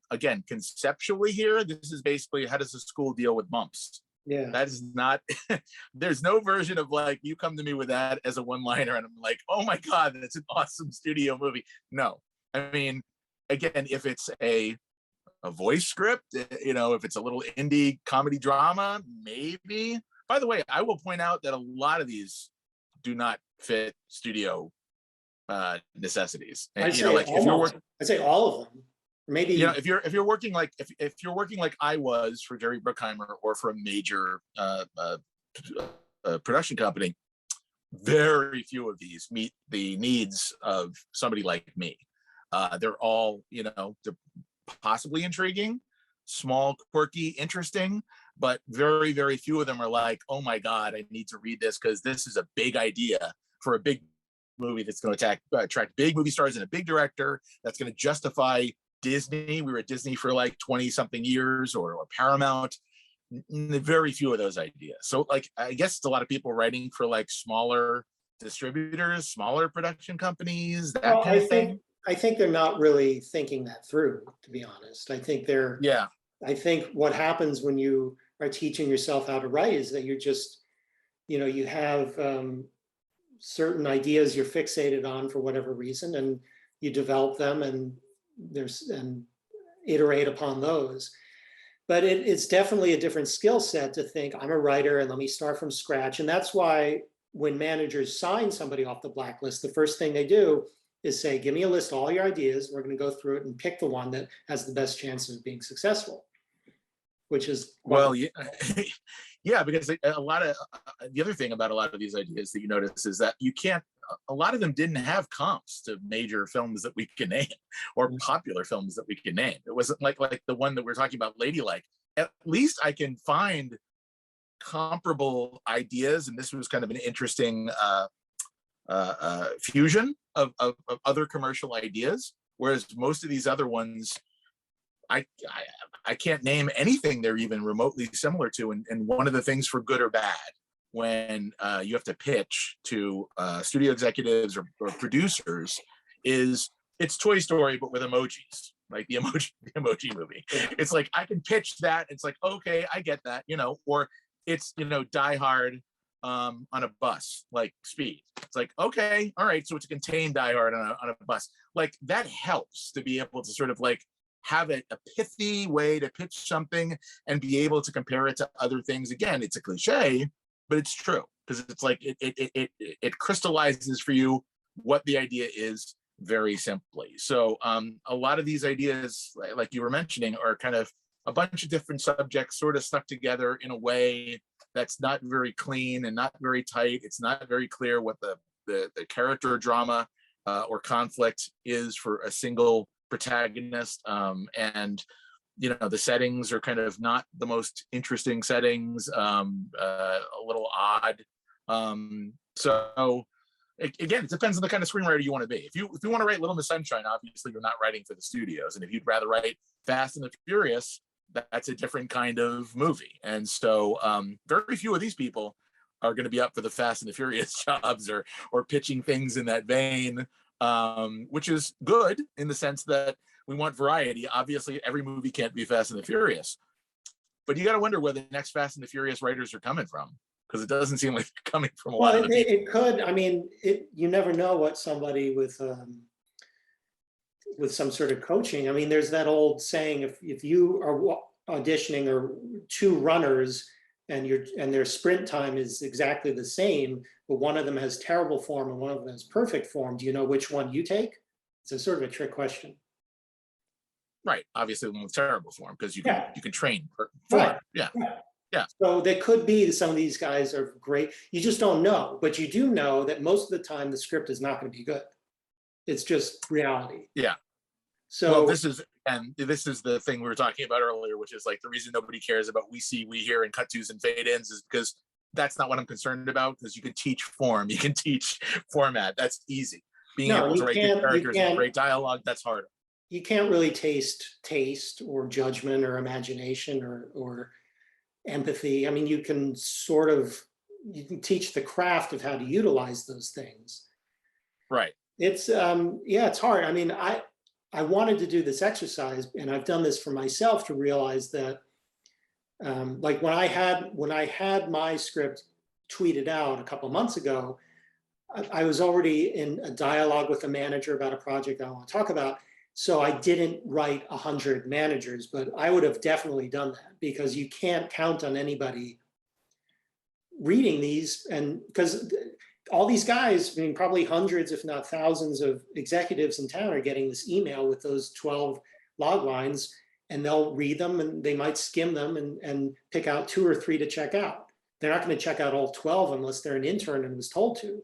again, conceptually here, this is basically, how does the school deal with mumps? Yeah. That is not, there's no version of like, you come to me with that as a one-liner and I'm like, oh my God, that's an awesome studio movie. No, I mean, again, if it's a voice script, if it's a little indie comedy drama, maybe. By the way, I will point out that a lot of these do not fit studio necessities. And, I'd say all of them. Maybe if you're working like if you're working like I was for Jerry Bruckheimer or for a major production company, very few of these meet the needs of somebody like me. They're all they're possibly intriguing, small, quirky, interesting, but very, very few of them are like, oh my God, I need to read this because this is a big idea for a big movie that's going to attract big movie stars and a big director that's going to justify Disney. We were at Disney for like 20 something years or Paramount. Very few of those ideas. So like, I guess it's a lot of people writing for like smaller distributors, smaller production companies, that kind of thing. I think they're not really thinking that through, to be honest. I think I think what happens when you are teaching yourself how to write is that you're just, you have certain ideas you're fixated on for whatever reason, and you develop them and iterate upon those. But it's definitely a different skill set to think, I'm a writer and let me start from scratch. And that's why when managers sign somebody off the blacklist, the first thing they do is say, give me a list of all your ideas. We're going to go through it and pick the one that has the best chance of being successful, which is yeah, because a lot of the other thing about a lot of these ideas that you notice is that a lot of them didn't have comps to major films that we can name or popular films that we can name. It wasn't like the one that we're talking about, Ladylike. At least I can find comparable ideas, and this was kind of an interesting fusion of other commercial ideas, whereas most of these other ones, I can't name anything they're even remotely similar to. And one of the things for good or bad when you have to pitch to studio executives or producers is it's Toy Story, but with emojis, like the emoji movie. It's like, I can pitch that. It's like, okay, I get that, or it's, Die Hard on a bus, like Speed. It's like, okay, all right. So it's a contained Die Hard on a bus. Like that helps to be able to sort of like have a pithy way to pitch something and be able to compare it to other things. Again, it's a cliche, but it's true, because it's like it crystallizes for you what the idea is very simply. So a lot of these ideas, like you were mentioning, are kind of a bunch of different subjects sort of stuck together in a way that's not very clean and not very tight. It's not very clear what the character drama or conflict is for a single protagonist. And the settings are kind of not the most interesting settings, a little odd. So again, it depends on the kind of screenwriter you want to be. If you want to write Little Miss Sunshine, obviously you're not writing for the studios. And if you'd rather write Fast and the Furious, that's a different kind of movie. And so very few of these people are going to be up for the Fast and the Furious jobs or pitching things in that vein, which is good in the sense that we want variety. Obviously, every movie can't be Fast and the Furious, but you got to wonder where the next Fast and the Furious writers are coming from, because it doesn't seem like they're coming from a lot of the people. It could. I mean, you never know what somebody with some sort of coaching. I mean, there's that old saying: if you are auditioning or two runners and their sprint time is exactly the same, but one of them has terrible form and one of them has perfect form, do you know which one you take? It's a sort of a trick question. Right. Obviously, the one with terrible form, because you can train for Right. Yeah. Right. Yeah. So there could be some of these guys are great. You just don't know, but you do know that most of the time the script is not going to be good. It's just reality. Yeah. So well, this is the thing we were talking about earlier, which is like the reason nobody cares about we see, we hear, and cut tos and fade ins is because that's not what I'm concerned about. Because you can teach form, you can teach format. That's easy. Being able to write good characters and great dialogue, that's harder. You can't really taste or judgment or imagination or empathy. I mean, you can teach the craft of how to utilize those things. Right. It's it's hard. I mean, I wanted to do this exercise, and I've done this for myself to realize that like when I had my script tweeted out a couple of months ago, I was already in a dialogue with a manager about a project I want to talk about. So I didn't write 100 managers, but I would have definitely done that, because you can't count on anybody reading these. And because all these guys, I mean, probably hundreds, if not thousands of executives in town are getting this email with those 12 log lines, and they'll read them and they might skim them and pick out 2 or 3 to check out. They're not going to check out all 12 unless they're an intern and was told to.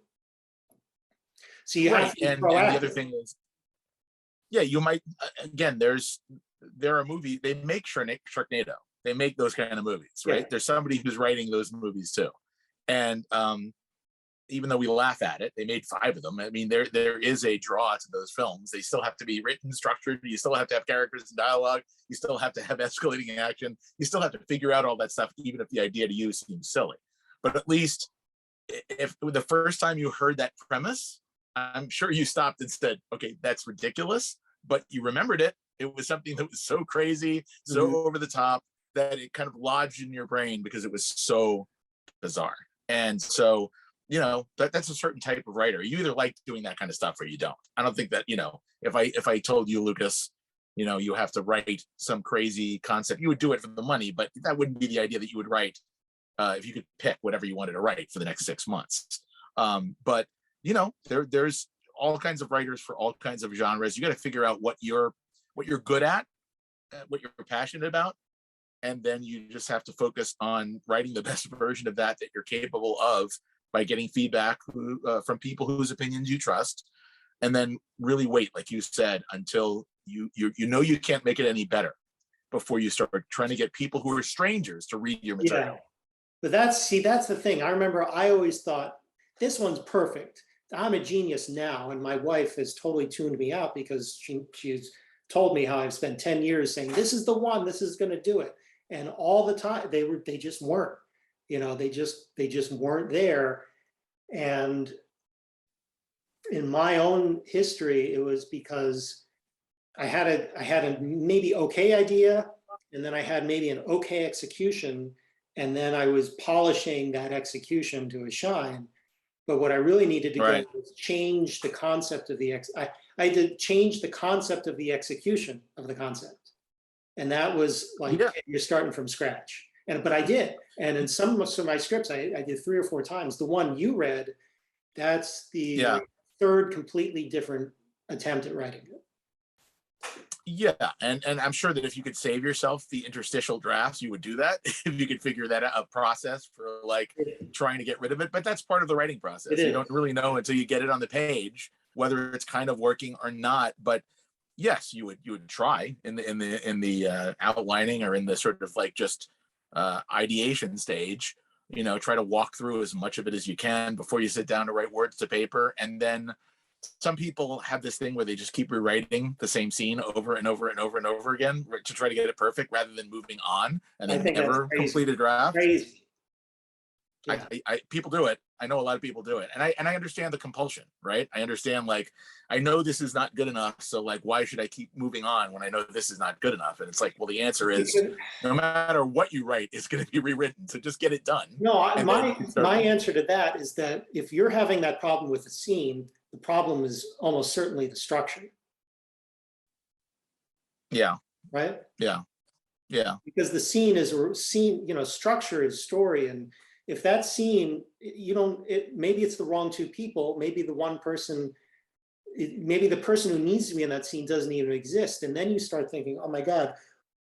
So you have to be proactive. And the other thing is, yeah, you might, again, there are movies, they make Sharknado. They make those kind of movies, right? Yeah. There's somebody who's writing those movies too. And even though we laugh at it, they made 5 of them. I mean, there is a draw to those films. They still have to be written, structured. You still have to have characters and dialogue. You still have to have escalating action. You still have to figure out all that stuff, even if the idea to you seems silly. But at least if the first time you heard that premise, I'm sure you stopped and said, okay, that's ridiculous, but you remembered it. It was something that was so crazy, so over the top, that it kind of lodged in your brain because it was so bizarre. And so, that's a certain type of writer. You either like doing that kind of stuff or you don't. I don't think that, if I told you, Lucas, you have to write some crazy concept, you would do it for the money, but that wouldn't be the idea that you would write if you could pick whatever you wanted to write for the next 6 months. But there's all kinds of writers for all kinds of genres. You got to figure out what you're good at, what you're passionate about, and then you just have to focus on writing the best version of that you're capable of by getting feedback from people whose opinions you trust, and then really wait, like you said, until you can't make it any better before you start trying to get people who are strangers to read your material. Yeah. But that's the thing. I remember I always thought, this one's perfect. I'm a genius now, and my wife has totally tuned me out because she's told me how I've spent 10 years saying, this is the one, this is going to do it. And all the time they just weren't, they just weren't there. And in my own history, it was because I had a maybe okay idea, and then I had maybe an okay execution, and then I was polishing that execution to a shine. But what I really needed to Right. get was change the concept of the I did change the concept of the execution of the concept. And that was like, Yeah. you're starting from scratch. But I did. And in some of my scripts, I did 3 or 4 times. The one you read, that's the Yeah. third completely different attempt at writing it. Yeah, and I'm sure that if you could save yourself the interstitial drafts, you would do that. If you could figure that out, a process for like trying to get rid of it. But that's part of the writing process. You don't really know until you get it on the page whether it's kind of working or not. But yes, you would try in the outlining or in the sort of like just ideation stage. Try to walk through as much of it as you can before you sit down to write words to paper, and then some people have this thing where they just keep rewriting the same scene over and over and over and over again to try to get it perfect rather than moving on, and they never complete a draft. Crazy. Yeah. People do it. I know a lot of people do it, and I understand the compulsion, right? I understand, like, I know this is not good enough, so like, why should I keep moving on when I know this is not good enough? And it's like, well, the answer is no matter what you write, it's going to be rewritten. So just get it done. No, my answer to that is that if you're having that problem with the scene, the problem is almost certainly the structure. Yeah. Right. Yeah. Yeah. Because the scene is structure is story, and if that scene, maybe it's the wrong 2 people, maybe the one person, maybe the person who needs to be in that scene doesn't even exist. And then you start thinking, oh my God,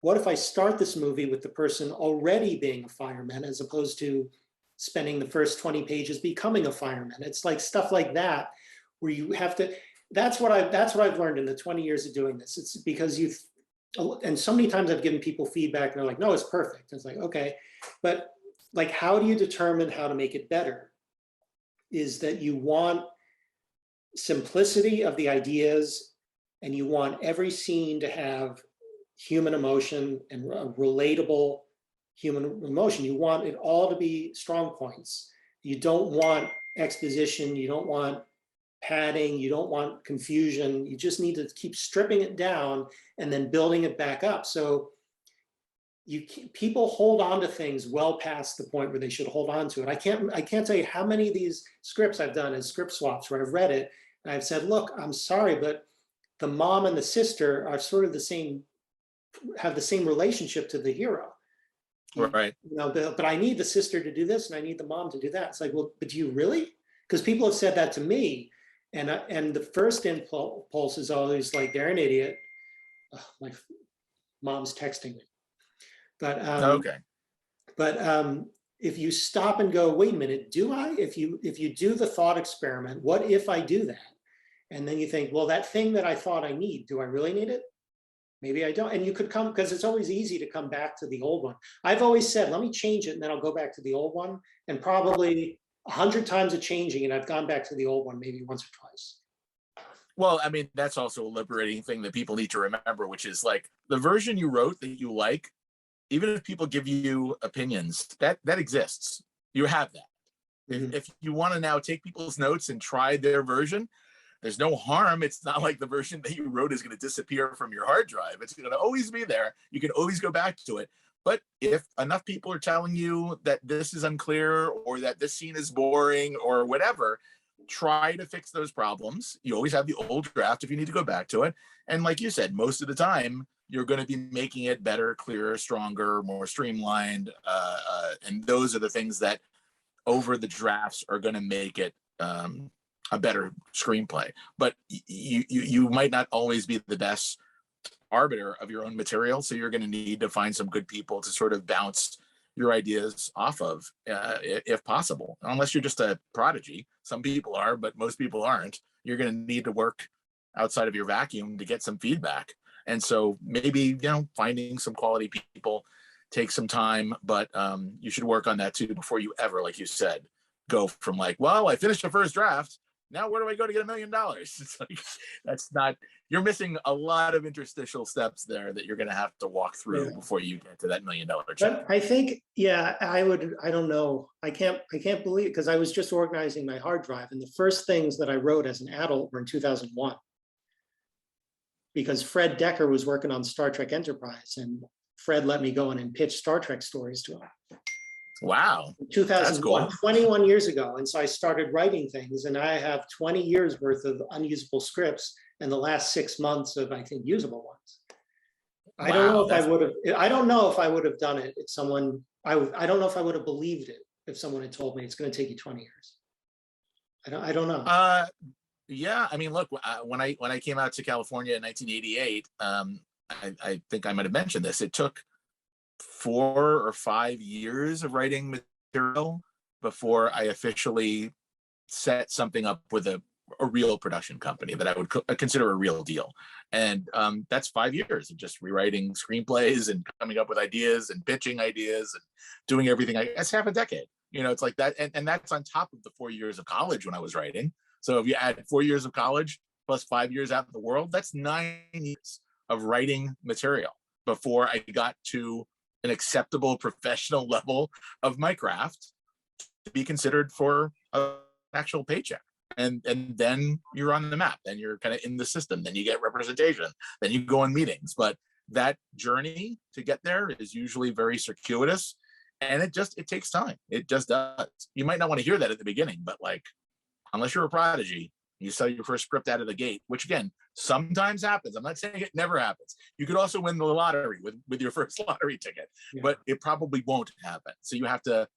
what if I start this movie with the person already being a fireman as opposed to spending the first 20 pages becoming a fireman? It's like stuff like that, where you have to, that's what I've learned in the 20 years of doing this. It's because and so many times I've given people feedback and they're like, no, it's perfect. It's like, okay, but like, how do you determine how to make it better? Is that you want simplicity of the ideas, and you want every scene to have human emotion and a relatable human emotion. You want it all to be strong points. You don't want exposition. You don't want padding. You don't want confusion. You just need to keep stripping it down and then building it back up. So people hold on to things well past the point where they should hold on to it. I can't tell you how many of these scripts I've done as script swaps where I've read it and I've said, look, I'm sorry, but the mom and the sister are sort of have the same relationship to the hero. Right. But I need the sister to do this and I need the mom to do that. It's like, well, but do you really? Because people have said that to me, and the first impulse is always like, they're an idiot. Oh, my mom's texting me. But okay. But if you stop and go, wait a minute, do I? If you do the thought experiment, what if I do that? And then you think, well, that thing that I thought I need, do I really need it? Maybe I don't. And you could come, because it's always easy to come back to the old one. I've always said, let me change it, and then I'll go back to the old one. And probably 100 times of changing, and I've gone back to the old one maybe once or twice. Well, I mean, that's also a liberating thing that people need to remember, which is like the version you wrote that you like, even if people give you opinions, that exists. You have that. Mm-hmm. If you want to now take people's notes and try their version, there's no harm. It's not like the version that you wrote is going to disappear from your hard drive. It's going to always be there. You can always go back to it. But if enough people are telling you that this is unclear or that this scene is boring or whatever, try to fix those problems. You always have the old draft if you need to go back to it. And like you said, most of the time, you're going to be making it better, clearer, stronger, more streamlined. And those are the things that over the drafts are going to make it a better screenplay. But you might not always be the best arbiter of your own material. So you're going to need to find some good people to sort of bounce your ideas off of, if possible. Unless you're just a prodigy. Some people are, but most people aren't. You're going to need to work outside of your vacuum to get some feedback. And so maybe, finding some quality people takes some time, but you should work on that too before you ever, like you said, go from like, well, I finished the first draft. now where do I go to get $1 million? It's like, that's not, you're missing a lot of interstitial steps there that you're going to have to walk through before you get to that $1 million check. But I think, yeah, I don't know. I can't believe it, because I was just organizing my hard drive, and the first things that I wrote as an adult were in 2001. Because Fred Decker was working on Star Trek Enterprise, and Fred let me go in and pitch Star Trek stories to him. Wow. 2001, cool. 21 years ago. And so I started writing things, and I have 20 years worth of unusable scripts and the last 6 months of, I think, usable ones. Wow, I don't know if I would have done it if someone, I don't know if I would have believed it if someone had told me it's going to take you 20 years. I don't know. Yeah, I mean, look, when I came out to California in 1988, I think I might have mentioned this. It took 4 or 5 years of writing material before I officially set something up with a real production company that I would consider a real deal. And that's 5 years of just rewriting screenplays and coming up with ideas and pitching ideas and doing everything. That's half a decade. You know, it's like that. And that's on top of the 4 years of college when I was writing. So if you add 4 years of college plus 5 years out in the world, that's 9 years of writing material before I got to an acceptable professional level of my craft to be considered for an actual paycheck. And then you're on the map, then you're kind of in the system, then you get representation, then you go on meetings. But that journey to get there is usually very circuitous, and it takes time. It just does. You might not want to hear that at the beginning, but like, unless you're a prodigy, you sell your first script out of the gate, which again, sometimes happens. I'm not saying it never happens. You could also win the lottery with your first lottery ticket, but it probably won't happen. So you have to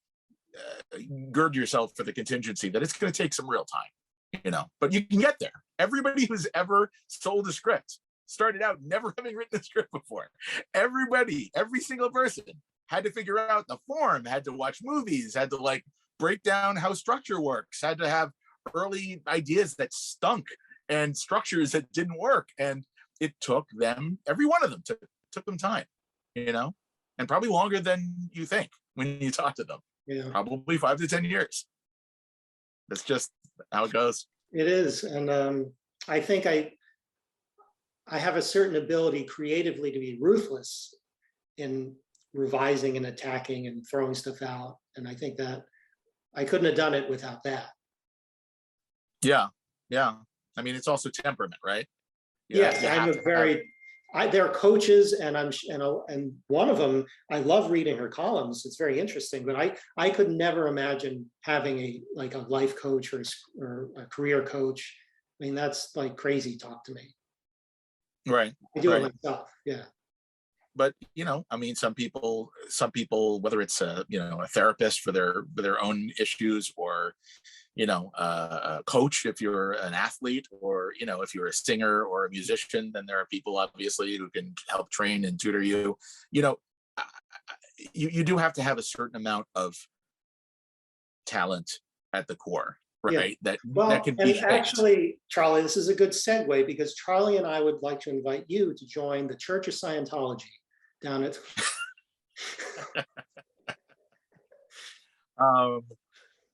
gird yourself for the contingency that it's going to take some real time, you know, but you can get there. Everybody who's ever sold a script started out never having written a script before. Everybody, every single person had to figure out the form, had to watch movies, had to like break down how structure works, had to have early ideas that stunk and structures that didn't work. And it took them, every one of them took them time, you know, and probably longer than you think when you talk to them. Yeah. Probably 5 to 10 years. That's just how it goes. It is. And I think I have a certain ability creatively to be ruthless in revising and attacking and throwing stuff out. And I think that I couldn't have done it without that. Yeah. I mean, it's also temperament, right? Yes, I'm they're coaches, and one of them, I love reading her columns. It's very interesting, but I could never imagine having a life coach or a career coach. I mean, that's like crazy talk to me. Right. I do it myself. Yeah. But you know, I mean, some people, whether it's a therapist for their own issues, or a coach if you're an athlete, or if you're a singer or a musician, then there are people obviously who can help train and tutor you. You do have to have a certain amount of talent at the core, right? Yeah. That can be actually, Charlie, this is a good segue, because Charlie and I would like to invite you to join the Church of Scientology down at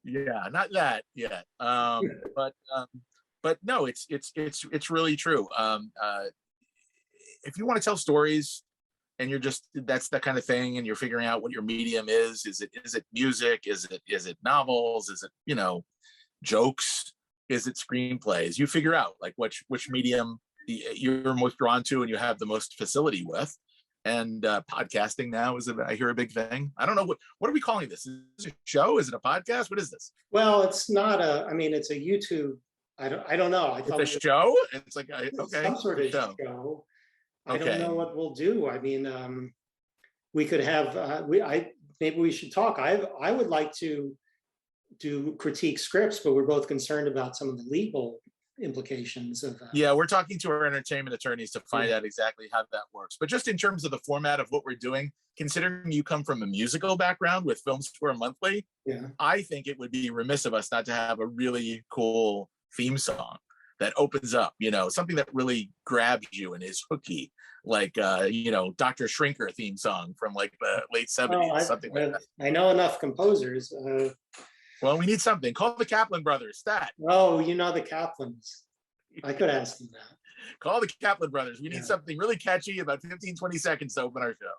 yeah, not that yet. But no, it's really true. If you want to tell stories and that's that kind of thing, and you're figuring out what your medium is it music? Is it novels? Is it, jokes? Is it screenplays? You figure out like which medium you're most drawn to and you have the most facility with. And podcasting now is I hear a big thing. I don't know what are we calling this? Is this a show? Is it a podcast? What is this? Well, it's not it's a YouTube. I don't know. It's a show. It's like okay, some sort of show. I don't know what we'll do. I mean, we could have maybe we should talk. I would like to do critique scripts, but we're both concerned about some of the legal implications of we're talking to our entertainment attorneys to find out exactly how that works. But just in terms of the format of what we're doing, considering you come from a musical background with Film Score Monthly, I think it would be remiss of us not to have a really cool theme song that opens up, something that really grabs you and is hooky, like Dr. Shrinker theme song from like the late 70s, something like that. I know enough composers. Well, we need something. Call the Kaplan brothers. Stat. Oh, you know the Kaplans. I could ask them that. Call the Kaplan brothers. We need Yeah. something really catchy, about 15, 20 seconds to open our show.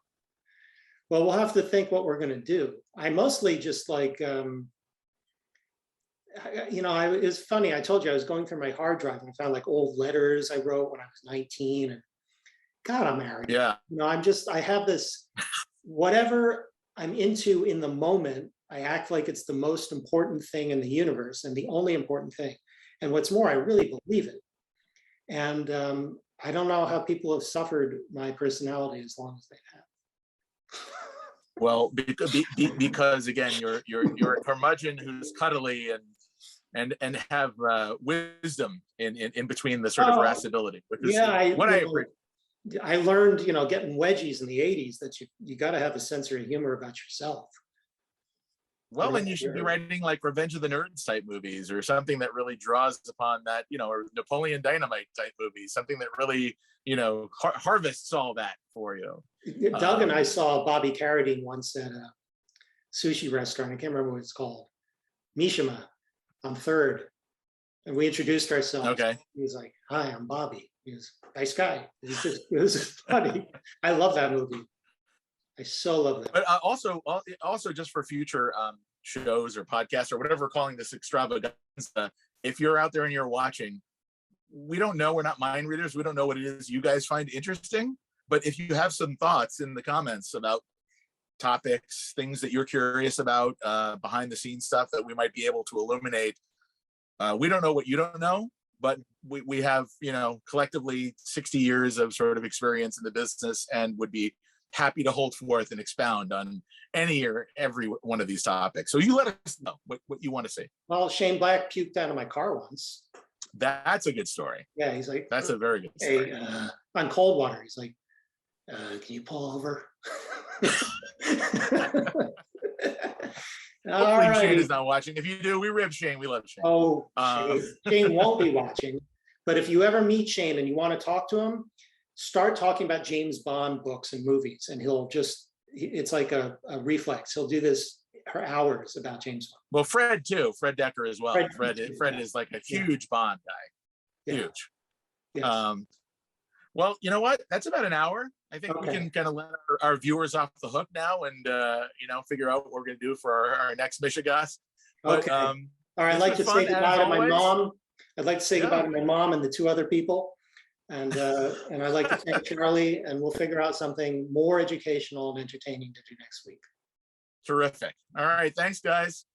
Well, we'll have to think what we're going to do. I mostly just like, it was funny. I told you I was going through my hard drive and I found like old letters I wrote when I was 19. And God, I'm married. Yeah. I have this, whatever I'm into in the moment, I act like it's the most important thing in the universe and the only important thing. And what's more, I really believe it. And I don't know how people have suffered my personality as long as they have. Well, because again, you're a curmudgeon who's cuddly and have wisdom in between the sort of irascibility. I learned, getting wedgies in the 80s that you got to have a sense of humor about yourself. Well, and you should be writing like Revenge of the Nerds type movies or something that really draws upon that, or Napoleon Dynamite type movies, something that really, harvests all that for you. Doug and I saw Bobby Carradine once at a sushi restaurant. I can't remember what it's called. Mishima on 3rd. And we introduced ourselves. Okay. He was like, "Hi, I'm Bobby." He was a nice guy. It was just funny. I love that movie. I so love that. But also just for future shows or podcasts or whatever we're calling this extravaganza, if you're out there and you're watching, we don't know, we're not mind readers. We don't know what it is you guys find interesting. But if you have some thoughts in the comments about topics, things that you're curious about, behind the scenes stuff that we might be able to illuminate, we don't know what you don't know, but we have, collectively 60 years of sort of experience in the business and would be happy to hold forth and expound on any or every one of these topics. So you let us know what you want to say. Well, Shane Black puked out of my car once. That's a good story. Yeah, he's like, that's a very good story. On cold water, he's like, can you pull over? Hopefully right. Shane is not watching. If you do, we rib Shane. We love Shane. Oh, Shane won't be watching. But if you ever meet Shane and you want to talk to him, start talking about James Bond books and movies, and it's like a reflex. He'll do this for hours about James Bond. Well, Fred too. Fred Decker as well. Fred is like a huge Bond guy. Yeah. Huge. Yes. Well, you know what? That's about an hour. I think we can kind of let our viewers off the hook now and, figure out what we're going to do for our next Michigas. Okay. All right. I'd like to say goodbye to my mom. I'd like to say goodbye to my mom and the 2 other people. And I'd like to thank Charlie, and we'll figure out something more educational and entertaining to do next week. Terrific. All right. Thanks, guys.